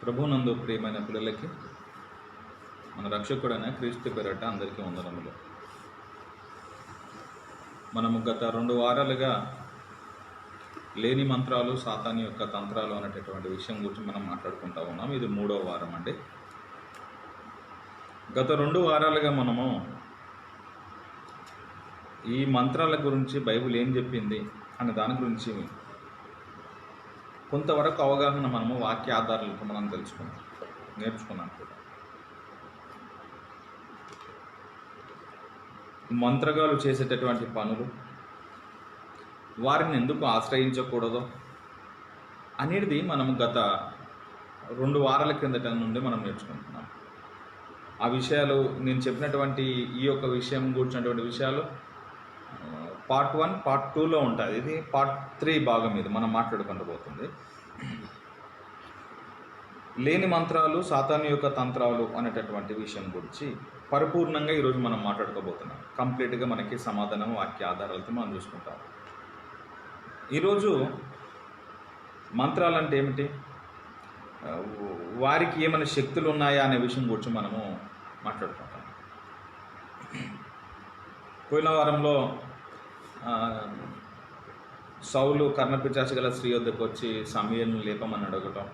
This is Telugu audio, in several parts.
ప్రభునందు ప్రియమైన పిల్లలకి మన రక్షకుడైన క్రీస్తు పేరట అందరికీ వందనములు. మనము గత 2 వారాలుగా లేని మంత్రాలు సాతాను యొక్క తంత్రాలు అనేటటువంటి విషయం గురించి మనం మాట్లాడుకుంటా ఉన్నాం. ఇది 3వ వారం అండి. గత 2 వారాలుగా మనము ఈ మంత్రాల గురించి బైబిల్ ఏం చెప్పింది అనే దాని గురించి కొంతవరకు అవగాహన మనము వాక్య ఆధారాలతో మనం నేర్చుకున్నాం కూడా. మంత్రగాలు చేసేటటువంటి పనులు, వారిని ఎందుకు ఆశ్రయించకూడదో అనేది మనము గత 2 వారాల క్రిందట నుండి మనం నేర్చుకుంటున్నాం. ఆ విషయాలు నేను చెప్పినటువంటి ఈ యొక్క విషయం గురించినటువంటి విషయాలు పార్ట్ 1, పార్ట్ 2లో ఉంటుంది. ఇది పార్ట్ 3 భాగం ఇది మనం మాట్లాడుకుంటూ. లేని మంత్రాలు సాతాను యొక్క తంత్రాలు అనేటటువంటి విషయం గురించి పరిపూర్ణంగా ఈరోజు మనం మాట్లాడుకోబోతున్నాం. కంప్లీట్గా మనకి సమాధానం వాక్య ఆధారాలతో మనం చూసుకుంటాం. ఈరోజు మంత్రాలు అంటే ఏమిటి, వారికి ఏమైనా శక్తులు ఉన్నాయా అనే విషయం గురించి మనము మాట్లాడుకుంటాం. పోయిన వారంలో సౌలు కర్ణపిశాచ గల స్త్రీ వద్దకు వచ్చి సమూయేలును లేపమని అడగటం,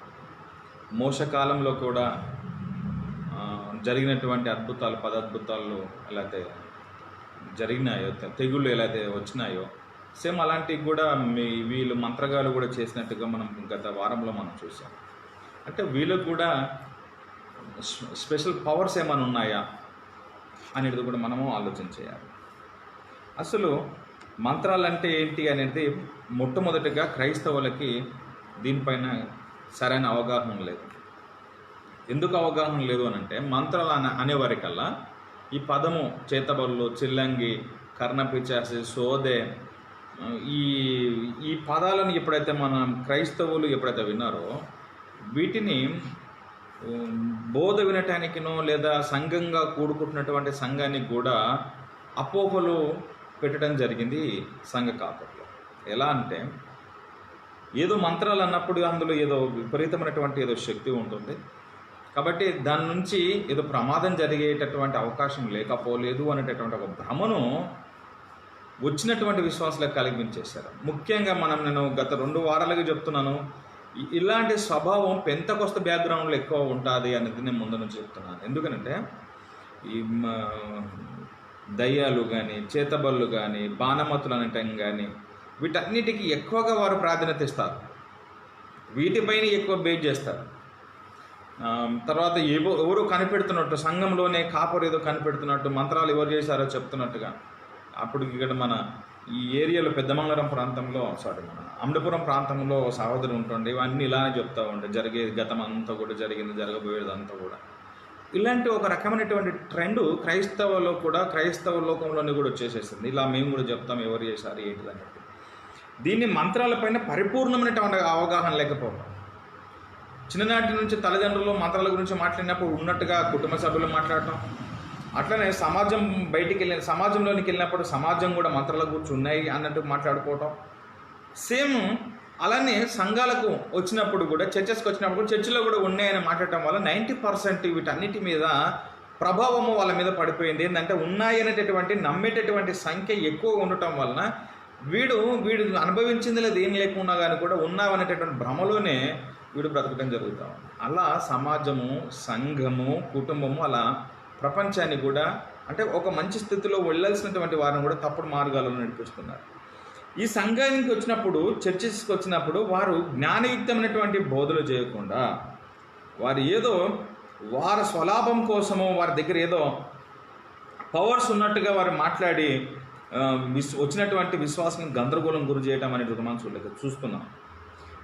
మోసకాలంలో కూడా జరిగినటువంటి అద్భుతాలు, 10 అద్భుతాలు ఎలా అయితే జరిగినాయో, తెగుళ్ళు ఎలా అయితే వచ్చినాయో, సేమ్ అలాంటివి కూడా వీళ్ళు మంత్రగాలు కూడా చేసినట్టుగా మనం గత వారంలో మనం చూసాం. అంటే వీళ్ళకు కూడా స్పెషల్ పవర్స్ ఏమైనా ఉన్నాయా అనేది కూడా మనము ఆలోచన చేయాలి. అసలు మంత్రాలు అంటే ఏంటి అనేది మొట్టమొదటిగా క్రైస్తవులకి దీనిపైన సరైన అవగాహన లేదు. ఎందుకు అవగాహన లేదు అని అంటే, మంత్రాలు అనేవారికల్లా ఈ పదము చేతబళ్ళు, చిల్లంగి, కర్ణపిశాచి, సోదే, ఈ పదాలను ఎప్పుడైతే మన క్రైస్తవులు ఎప్పుడైతే విన్నారో, వీటిని బోధ వినటానికినో లేదా సంఘంగా కూడుకుంటున్నటువంటి సంఘానికి కూడా అపోహలు పెట్టడం జరిగింది సంఘ కాపర్లో. ఎలా అంటే, ఏదో మంత్రాలు అన్నప్పుడు అందులో ఏదో విపరీతమైనటువంటి ఏదో శక్తి ఉంటుంది కాబట్టి దాని నుంచి ఏదో ప్రమాదం జరిగేటటువంటి అవకాశం లేకపోలేదు అనేటటువంటి ఒక భ్రమను వచ్చినటువంటి విశ్వాసాలకు కలిగించేశారు. ముఖ్యంగా నేను గత 2 వారాలుగా చెప్తున్నాను, ఇలాంటి స్వభావం పెంతెకొస్తు బ్యాక్గ్రౌండ్లో ఎక్కువ ఉంటుంది అనేది నేను ముందు నుంచి చెప్తున్నాను. ఎందుకంటే ఈ దయ్యాలు కానీ, చేతబళ్ళు కానీ, బాణమతులు అనటం కానీ, వీటన్నిటికీ ఎక్కువగా వారు ప్రాధాన్యత ఇస్తారు. వీటిపైన ఎక్కువ బేస్ చేస్తారు. తర్వాత ఎవరు కనిపెడుతున్నట్టు, సంఘంలోనే కాపరు ఏదో కనిపెడుతున్నట్టు, మంత్రాలు ఎవరు చేశారో చెప్తున్నట్టుగా. అప్పుడు ఇక్కడ మన ఈ ఏరియాలో పెద్దమంగళం ప్రాంతంలో, మన అమలాపురం ప్రాంతంలో సహోదరు ఉంటుండే, ఇవన్నీ ఇలానే చెప్తూ ఉండే, జరిగేది గతం అంతా కూడా జరిగింది, జరగబోయేది అంతా కూడా. ఇలాంటి ఒక రకమైనటువంటి ట్రెండ్ క్రైస్తవ లోకంలోనే కూడా వచ్చేసేసింది. ఇలా మేము కూడా చెప్తాం ఎవరు చేశారు ఏంటిది అన్నట్టు. దీన్ని మంత్రాలపైన పరిపూర్ణమైనటువంటి అవగాహన లేకపోవడం, చిన్ననాటి నుంచి తల్లిదండ్రులు మంత్రాల గురించి మాట్లాడినప్పుడు ఉన్నట్టుగా కుటుంబ సభ్యులు మాట్లాడటం, అట్లనే సమాజంలోనికి వెళ్ళినప్పుడు సమాజం కూడా మంత్రాల గురించి ఉన్నాయి అన్నట్టు మాట్లాడుకోవటం, సేమ్ అలానే సంఘాలకు వచ్చినప్పుడు కూడా, చర్చెస్కి వచ్చినప్పుడు చర్చిలో కూడా ఉన్నాయని మాట్లాడటం వల్ల 90% వీటన్నిటి మీద ప్రభావము వాళ్ళ మీద పడిపోయింది. ఏంటంటే ఉన్నాయనేటటువంటి నమ్మేటటువంటి సంఖ్య ఎక్కువ ఉండటం వలన వీడు అనుభవించింది లేదు ఏం లేకుండా కానీ కూడా ఉన్నావనేటటువంటి భ్రమలోనే వీడు బ్రతకడం జరుగుతాం. అలా సమాజము, సంఘము, కుటుంబము, అలా ప్రపంచాన్ని కూడా, అంటే ఒక మంచి స్థితిలో వెళ్ళాల్సినటువంటి వారిని కూడా తప్పుడు మార్గాలను నడిపిస్తున్నారు. ఈ సంఘానికి వచ్చినప్పుడు, చర్చెస్కి వచ్చినప్పుడు వారు జ్ఞానయుక్తమైనటువంటి బోధలు చేయకుండా, వారి స్వలాభం కోసము వారి దగ్గర ఏదో పవర్స్ ఉన్నట్టుగా వారు మాట్లాడి వచ్చినటువంటి విశ్వాసం గందరగోళం గురి చేయటం అనేది మనం చూస్తున్నాం.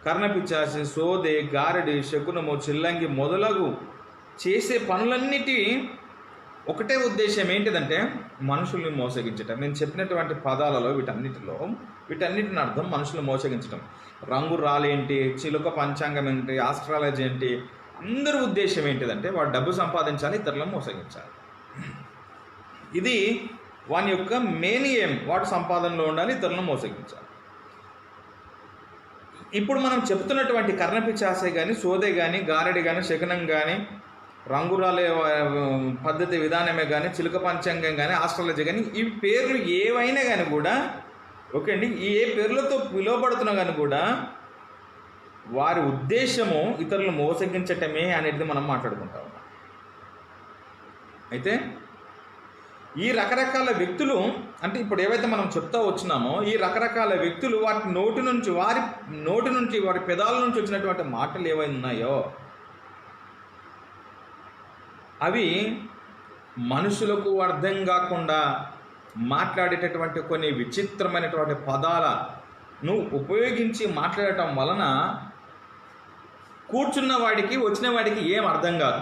కర్ణపిశాచి, సోదే, గారడి, శకునము, చిల్లంగి మొదలగు చేసే పనులన్నిటి ఒకటే ఉద్దేశం ఏంటిదంటే మనుషుల్ని మోసగించటం. నేను చెప్పినటువంటి పదాలలో వీటన్నిటిని అర్థం మనుషులు మోసగించటం. రంగు రాలేంటి, చిలుక పంచాంగం ఏంటి, ఆస్ట్రాలజీ ఏంటి, అందరి ఉద్దేశం ఏంటిదంటే వాడు డబ్బు సంపాదించాలి, ఇతరులను మోసగించాలి. ఇది వాని యొక్క మెయిన్ ఏం, వాడు సంపాదనలో ఉండాలి, ఇతరులను మోసగించాలి. ఇప్పుడు మనం చెప్తున్నటువంటి కర్ణపిచాసే కానీ, సోదే కానీ, గారడి కానీ, శకునం కానీ, రంగురాలే పద్ధతి విధానమే కానీ, చిలుక పంచాంగం కానీ, ఆస్ట్రాలజీ కానీ, ఈ పేర్లు ఏవైనా కానీ కూడా ఓకే అండి, ఏ పేర్లతో పిలువబడుతున్నా కానీ కూడా వారి ఉద్దేశము ఇతరులను మోసగించటమే అనేది మనం మాట్లాడుకుంటా ఉన్నాం. అయితే ఈ రకరకాల వ్యక్తులు, అంటే ఇప్పుడు ఏవైతే మనం చెప్తా వచ్చినామో ఈ రకరకాల వ్యక్తులు వారి నోటి నుంచి వారి పెదాల నుంచి వచ్చినటువంటి మాటలు ఏవైనా ఉన్నాయో అవి మనుషులకు అర్థం కాకుండా మాట్లాడేటటువంటి కొన్ని విచిత్రమైనటువంటి పదాలను ఉపయోగించి మాట్లాడటం వలన కూర్చున్న వాడికి, వచ్చిన వాడికి ఏం అర్థం కాదు.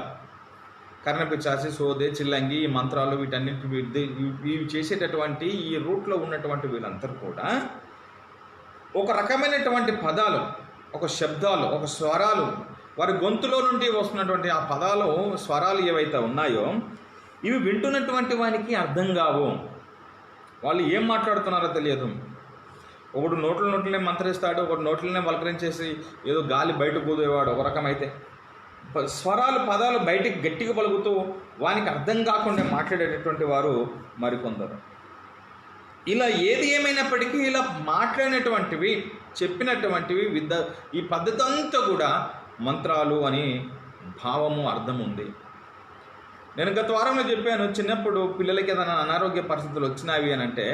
కర్ణపిచాసి, సోదే, చిల్లంగి, ఈ మంత్రాలు వీటన్నిటి ఇవి చేసేటటువంటి ఈ రూట్లో ఉన్నటువంటి వీళ్ళందరూ కూడా ఒక రకమైనటువంటి పదాలు, ఒక శబ్దాలు, ఒక స్వరాలు, వారి గొంతులో నుండి వస్తున్నటువంటి ఆ పదాలు, స్వరాలు ఏవైతే ఉన్నాయో ఇవి వింటున్నటువంటి వానికి అర్థం కావు. వాళ్ళు ఏం మాట్లాడుతున్నారో తెలియదు. ఒకడు నోట్లనే మంత్రిస్తాడు, ఒకడు నోట్లనే వలకరించేసి ఏదో గాలి బయట కూదేవాడు ఒక రకమైతే, స్వరాలు, పదాలు బయటికి గట్టిగా పలుకుతూ వానికి అర్థం కాకుండా మాట్లాడేటటువంటి వారు మరికొందరు. ఇలా ఏది ఏమైనప్పటికీ ఇలా మాట్లాడినటువంటివి, చెప్పినటువంటివి ఈ పద్ధతి అంతా కూడా మంత్రాలు అని భావము, అర్థం ఉంది. నేను గత వారంలో చెప్పాను, చిన్నప్పుడు పిల్లలకి ఏదైనా అనారోగ్య పరిస్థితులు వచ్చినావి అని అంటే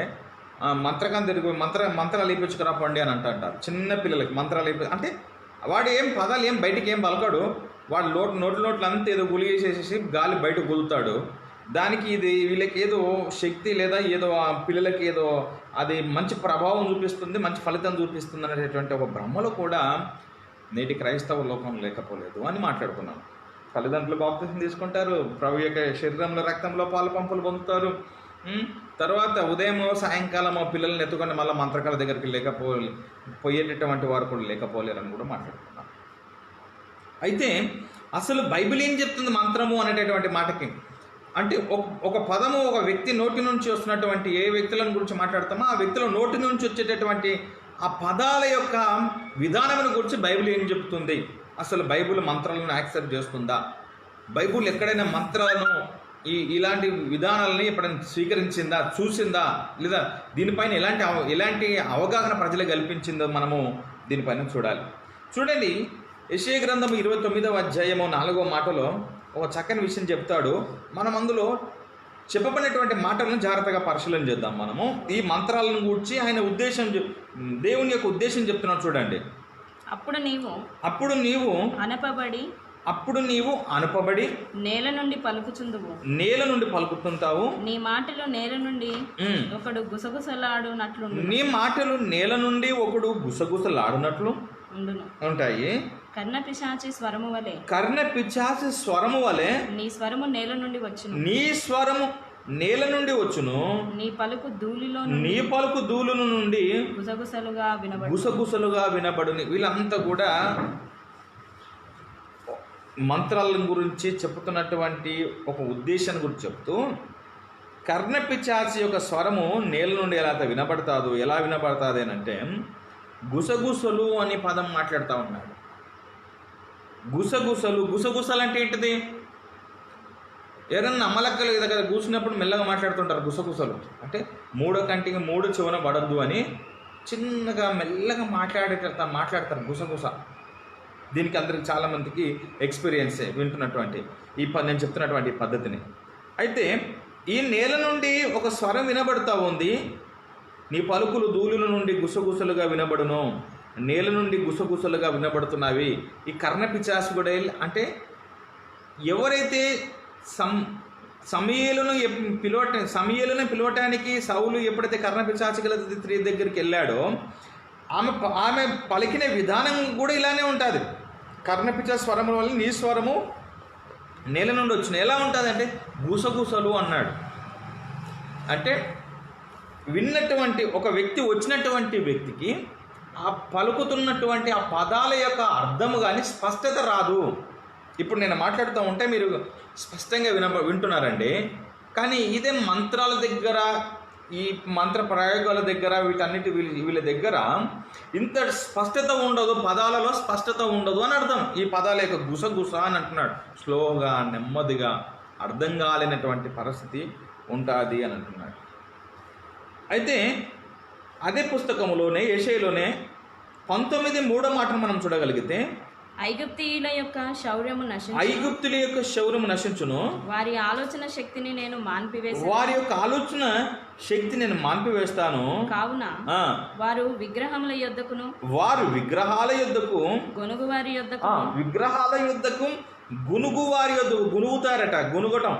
మంత్రకాన్ని తిరిగి మంత్రాలు వేయించుకురా పండి అని అంటారు. చిన్న పిల్లలకి మంత్రాలు అంటే వాడు ఏం పదాలు ఏం బయటికి ఏం పలకాడు, వాడు నోట్లు అంతా ఏదో గులిగేసేసి గాలి బయట గులుతాడు. దానికి ఇది వీళ్ళకి ఏదో శక్తి లేదా ఏదో ఆ పిల్లలకి ఏదో అది మంచి ప్రభావం చూపిస్తుంది, మంచి ఫలితం చూపిస్తుంది అనేటటువంటి ఒక భ్రమలో కూడా నేటి క్రైస్తవ లోకం లేకపోలేదు అని మాట్లాడుకున్నాను. తల్లిదండ్రులు బాప్తిసం తీసుకుంటారు, ప్రభు యొక్క శరీరంలో రక్తంలో పాలు పంపులు పొందుతారు. తర్వాత ఉదయమో సాయంకాలమో పిల్లల్ని ఎత్తుకొని మళ్ళీ మంత్రకాల దగ్గరికి పోయేటటువంటి వారు కూడా లేకపోలేరని కూడా మాట్లాడుకున్నాం. అయితే అసలు బైబిల్ ఏం చెప్తుంది మంత్రము అనేటటువంటి మాటకి? అంటే ఒక పదము ఒక వ్యక్తి నోటి నుంచి వస్తున్నటువంటి ఏ వ్యక్తులను గురించి మాట్లాడతామో ఆ వ్యక్తుల నోటి నుంచి వచ్చేటటువంటి ఆ పదాల యొక్క విధానమును గురించి బైబిల్ ఏం చెప్తుంది? అసలు బైబిల్ మంత్రాలను యాక్సెప్ట్ చేస్తుందా? బైబిల్ ఎక్కడైనా మంత్రాలను ఇలాంటి విధానాలని ఎప్పుడైనా స్వీకరించిందా, చూసిందా, లేదా దీనిపైన ఎలాంటి అవగాహన ప్రజలకు కల్పించిందో మనము దీనిపైన చూడాలి. చూడండి, యెషయా గ్రంథము 29వ అధ్యాయము 4వ మాటలో ఒక చక్కని విషయం చెప్తాడు. మనం అందులో చెప్పబడినటువంటి మాటలను జాగ్రత్తగా పరిశీలన చేద్దాం. మనము ఈ మంత్రాలను గూర్చి ఆయన ఉద్దేశం, దేవుని యొక్క ఉద్దేశం చెప్తున్నాడు. చూడండి, అప్పుడు నీవు అనపబడి నేల నుండి పలుకుతుంటావు. నీ మాటలు నేల నుండి ఒకడు గుసగుసలాడునట్లు ఉంటాయి. కర్ణపిశాచి స్వరము వలె నీ స్వరము నేల నుండి వచ్చును. నీ పలుకు ధూళిలో నుండి గుసగుసలుగా వినబడును. వీళ్ళంతా కూడా మంత్రాల గురించి చెప్తున్నటువంటి ఒక ఉద్దేశాన్ని గురించి చెప్తూ, కర్ణపిశాచి యొక్క స్వరము నేల నుండి ఎలా వినబడుతుంది అని అంటే గుసగుసలు అనే పదం మాట్లాడుతూ ఉన్నాడు. గుసగుసలు అంటే ఏంటిది? ఎవరన్నా అమ్మలక్కలు దగ్గర కూర్చున్నప్పుడు మెల్లగా మాట్లాడుతుంటారు. గుసగుసలు అంటే మూడో కంటికి మూడు చెవున పడద్దు అని చిన్నగా మెల్లగా మాట్లాడతారు గుసగుస. దీనికి అందరికి చాలామందికి ఎక్స్పీరియన్సే వింటున్నటువంటి నేను చెప్తున్నటువంటి పద్ధతిని. అయితే ఈ నేల నుండి ఒక స్వరం వినబడుతూ ఉంది. నీ పలుకులు ధూళిల నుండి గుసగుసలుగా వినబడును. నేల నుండి గుసగుసలుగా వినబడుతున్నవి. ఈ కర్ణపిశాచి కూడా అంటే ఎవరైతే సమూయేలును పిలవటానికి సౌలు ఎప్పుడైతే కర్ణపిశాచి గల స్త్రీ దగ్గరికి వెళ్ళాడో ఆమె పలికిన విధానం కూడా ఇలానే ఉంటుంది. కర్ణపిశాచి స్వరము వల్ల నీ స్వరము నేల నుండి వచ్చిన ఎలా ఉంటుంది అంటే గుసగుసలు అన్నాడు. అంటే విన్నటువంటి ఒక వ్యక్తి, వచ్చినటువంటి వ్యక్తికి ఆ పలుకుతున్నటువంటి ఆ పదాల యొక్క అర్థము కానీ స్పష్టత రాదు. ఇప్పుడు నేను మాట్లాడుతూ ఉంటే మీరు స్పష్టంగా వింటున్నారండి. కానీ ఇదే మంత్రాల దగ్గర ఈ మంత్ర ప్రయోగాల దగ్గర వీటన్నిటి వీళ్ళ దగ్గర ఇంత స్పష్టత ఉండదు, పదాలలో స్పష్టత ఉండదు అని అర్థం. ఈ పదాల యొక్క గుసగుస అని అంటున్నాడు. స్లోగా, నెమ్మదిగా, అర్థం కాలేనటువంటి పరిస్థితి ఉంటుంది అని అంటున్నాడు. అయితే అదే పుస్తకంలోనే యెషయాలోనే 19:3 మాటను మనం చూడగలిగితే, ఐగుప్తీయుల యొక్క శౌర్యము నశించును, వారి ఆలోచన శక్తిని నేను మాన్పివేస్తాను, వారి యొక్క ఆలోచన శక్తి నేను మాన్పివేస్తాను. కావున వారు విగ్రహాల యొద్దకు గొనుగు వారి యొద్దకు గునుగుతారట. గునుగటం.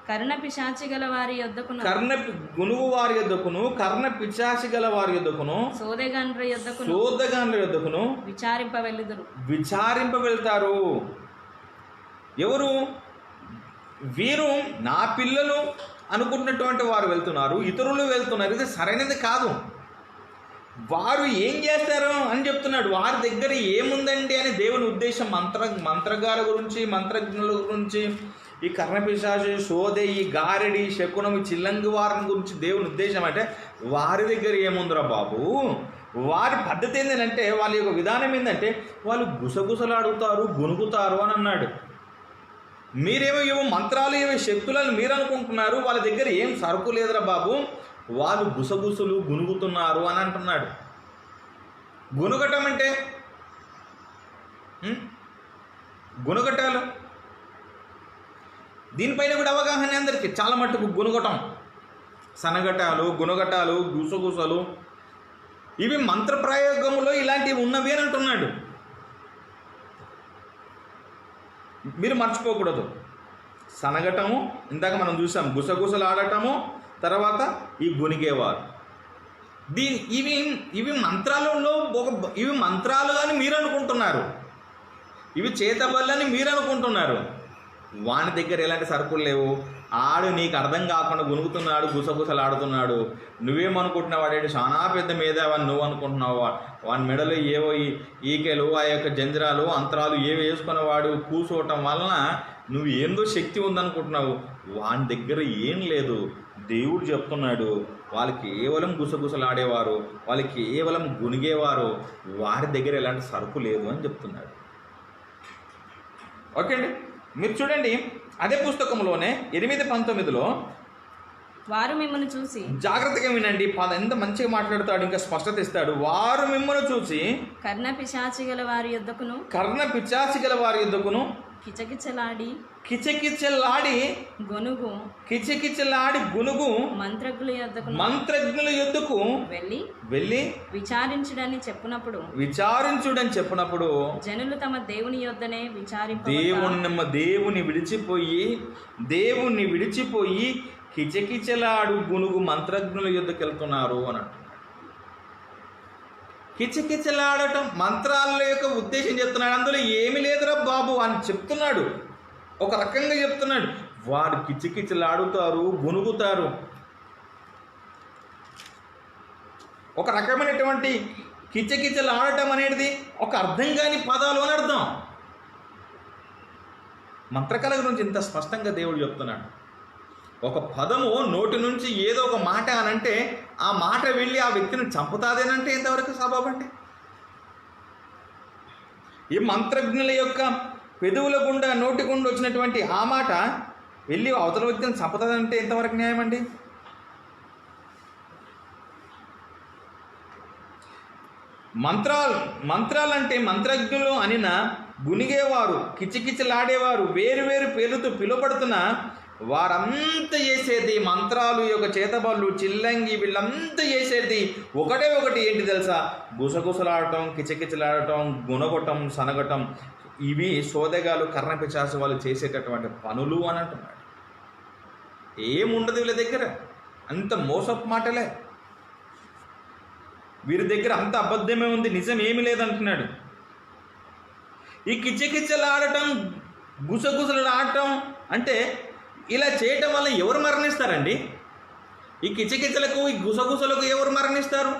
కర్ణ పిశాచి గల వారి యొద్దకును కర్ణ పిశాచి గల వారి యొద్దకును సోదెగాండ్ర యొద్దకును విచారింప వెళ్తారు. ఎవరు వీరు? నా పిల్లలు అనుకుంటున్నటువంటి వారు వెళ్తున్నారు, ఇతరులు వెళ్తున్నారు. ఇది సరైనది కాదు. వారు ఏం చేస్తారు అని చెప్తున్నాడు. వారి దగ్గర ఏముందండి అని దేవుని ఉద్దేశం. మంత్రగాల గురించి, మంత్రజ్ఞుల గురించి, ఈ కర్ణపిశాచి, సోదె, ఈ గారెడి, శకునం, ఈ చిల్లంగి వారిని గురించి దేవుని ఉద్దేశం అంటే వారి దగ్గర ఏముందిరా బాబు, వారి పద్ధతి ఏంటంటే, వాళ్ళ యొక్క విధానం ఏంటంటే వాళ్ళు గుసగుసలాడుతారు, గునుగుతారు అని అన్నాడు. మీరేమో మంత్రాలు, ఏవో శక్తులను మీరు అనుకుంటున్నారు. వాళ్ళ దగ్గర ఏం సరుకు లేదురా బాబు, వాళ్ళు గుసగుసలు గునుగుతున్నారు అని అంటున్నాడు. గునుగటం అంటే గునుగటాలు, దీనిపైన కూడా అవగాహన అందరికీ చాలా మట్టుకు. గునుగటం, సనగటాలు, గుణగటాలు, గుసగుసలు, ఇవి మంత్ర ప్రయోగంలో ఇలాంటివి ఉన్నవి అని అంటున్నాడు. మీరు మర్చిపోకూడదు. సనగటము ఇందాక మనం చూసాం, గుసగుసలు ఆడటము, తర్వాత ఈ గునిగేవారు. ఇవి మంత్రాలలో ఇవి మంత్రాలు అని మీరు అనుకుంటున్నారు, ఇవి చేతబళ్ళని మీరు అనుకుంటున్నారు. వాని దగ్గర ఎలాంటి సరుకులు లేవు. ఆడు నీకు అర్థం కాకుండా గునుగుతున్నాడు, గుసగుసలు ఆడుతున్నాడు. నువ్వేమనుకుంటున్నావు? వాడేంటి చాలా పెద్ద మేధావని నువ్వు అనుకుంటున్నావు. వాని మెడలో ఏవో ఈకెలు, ఆ యొక్క జంజరాలు, అంతరాలు ఏవి వేసుకున్నవాడు కూర్చోవటం వలన నువ్వు ఏందో శక్తి ఉందనుకుంటున్నావు. వాని దగ్గర ఏం లేదు. దేవుడు చెప్తున్నాడు, వాళ్ళు కేవలం గుసగుసలు ఆడేవారు, వాళ్ళు కేవలం గునిగేవారు, వారి దగ్గర ఎలాంటి సరుకు లేదు అని చెప్తున్నాడు. ఓకే అండి, మీరు చూడండి అదే పుస్తకంలోనే 8:19 వారు మిమ్మల్ని చూసి, జాగ్రత్తగా వినండి, ఎంత మంచిగా మాట్లాడుతాడు, ఇంకా స్పష్టత ఇస్తాడు. వారు మిమ్మల్ని చూసి కర్ణ పిశాచి గల వారి యొద్దకును కిచకిచలాడి గునుగు మంత్రజ్ఞుల యొద్దకు వెళ్ళి విచారించుడని చెప్పినప్పుడు జనులు తమ దేవుని యొద్దనే దేవుని విడిచిపోయి కిచకిచలాడు గునుగు మంత్రజ్ఞుల యొద్దకు వెళ్తున్నారు అని అంటున్నాడు. కిచకిచలాడటం మంత్రాల యొక్క ఉద్దేశం చెప్తున్నాడు. అందులో ఏమి లేదురా బాబు అని చెప్తున్నాడు. ఒక రకంగా చెప్తున్నాడు. వారు కిచకిచలాడుతారు, గునుగుతారు. ఒక రకమైనటువంటి కిచకిచలాడటం అనేది ఒక అర్థం కాని పదాలు అని అర్థం. మంత్రకళ గురించి ఇంత స్పష్టంగా దేవుడు చెప్తున్నాడు. ఒక పదము నోటి నుంచి ఏదో ఒక మాట అనంటే ఆ మాట వెళ్ళి ఆ వ్యక్తిని చంపుతాదేనంటే ఎంతవరకు సబబండి? ఈ మంత్రజ్ఞుల యొక్క పెదవుల గుండా, నోటి గుండా వచ్చినటువంటి ఆ మాట వెళ్ళి అవతల వ్యక్తిని చంపుతాదంటే ఎంతవరకు న్యాయం అండి? మంత్రాలంటే మంత్రజ్ఞులు అనిన గునిగేవారు, కిచకిచలాడేవారు, వేరు వేరు పేర్లతో పిలువబడుతున్న వారంతా చేసేది, మంత్రాలు యొక్క చేతబళ్ళు, చిల్లంగి, వీళ్ళంతా చేసేది ఒకటి ఏంటి తెలుసా? గుసగుసలాడటం, కిచకిచలాడటం, గుణగొట్టం, సనగటం. ఇవి సోదగాలు, కర్ణపిశాచి వాళ్ళు చేసేటటువంటి పనులు అని అంటున్నాడు. ఏముండదు వీళ్ళ దగ్గర, అంత మోసపు మాటలే. వీరి దగ్గర అంత అబద్ధమే ఉంది, నిజం ఏమి లేదంటున్నాడు. ఈ కిచకిచలాడటం, గుసగుసలు ఆడటం అంటే ఇలా చేయటం వల్ల ఎవరు మరణిస్తారండి? ఈ కిచకిచలకు, ఈ గుసగుసలకు ఎవరు మరణిస్తారు?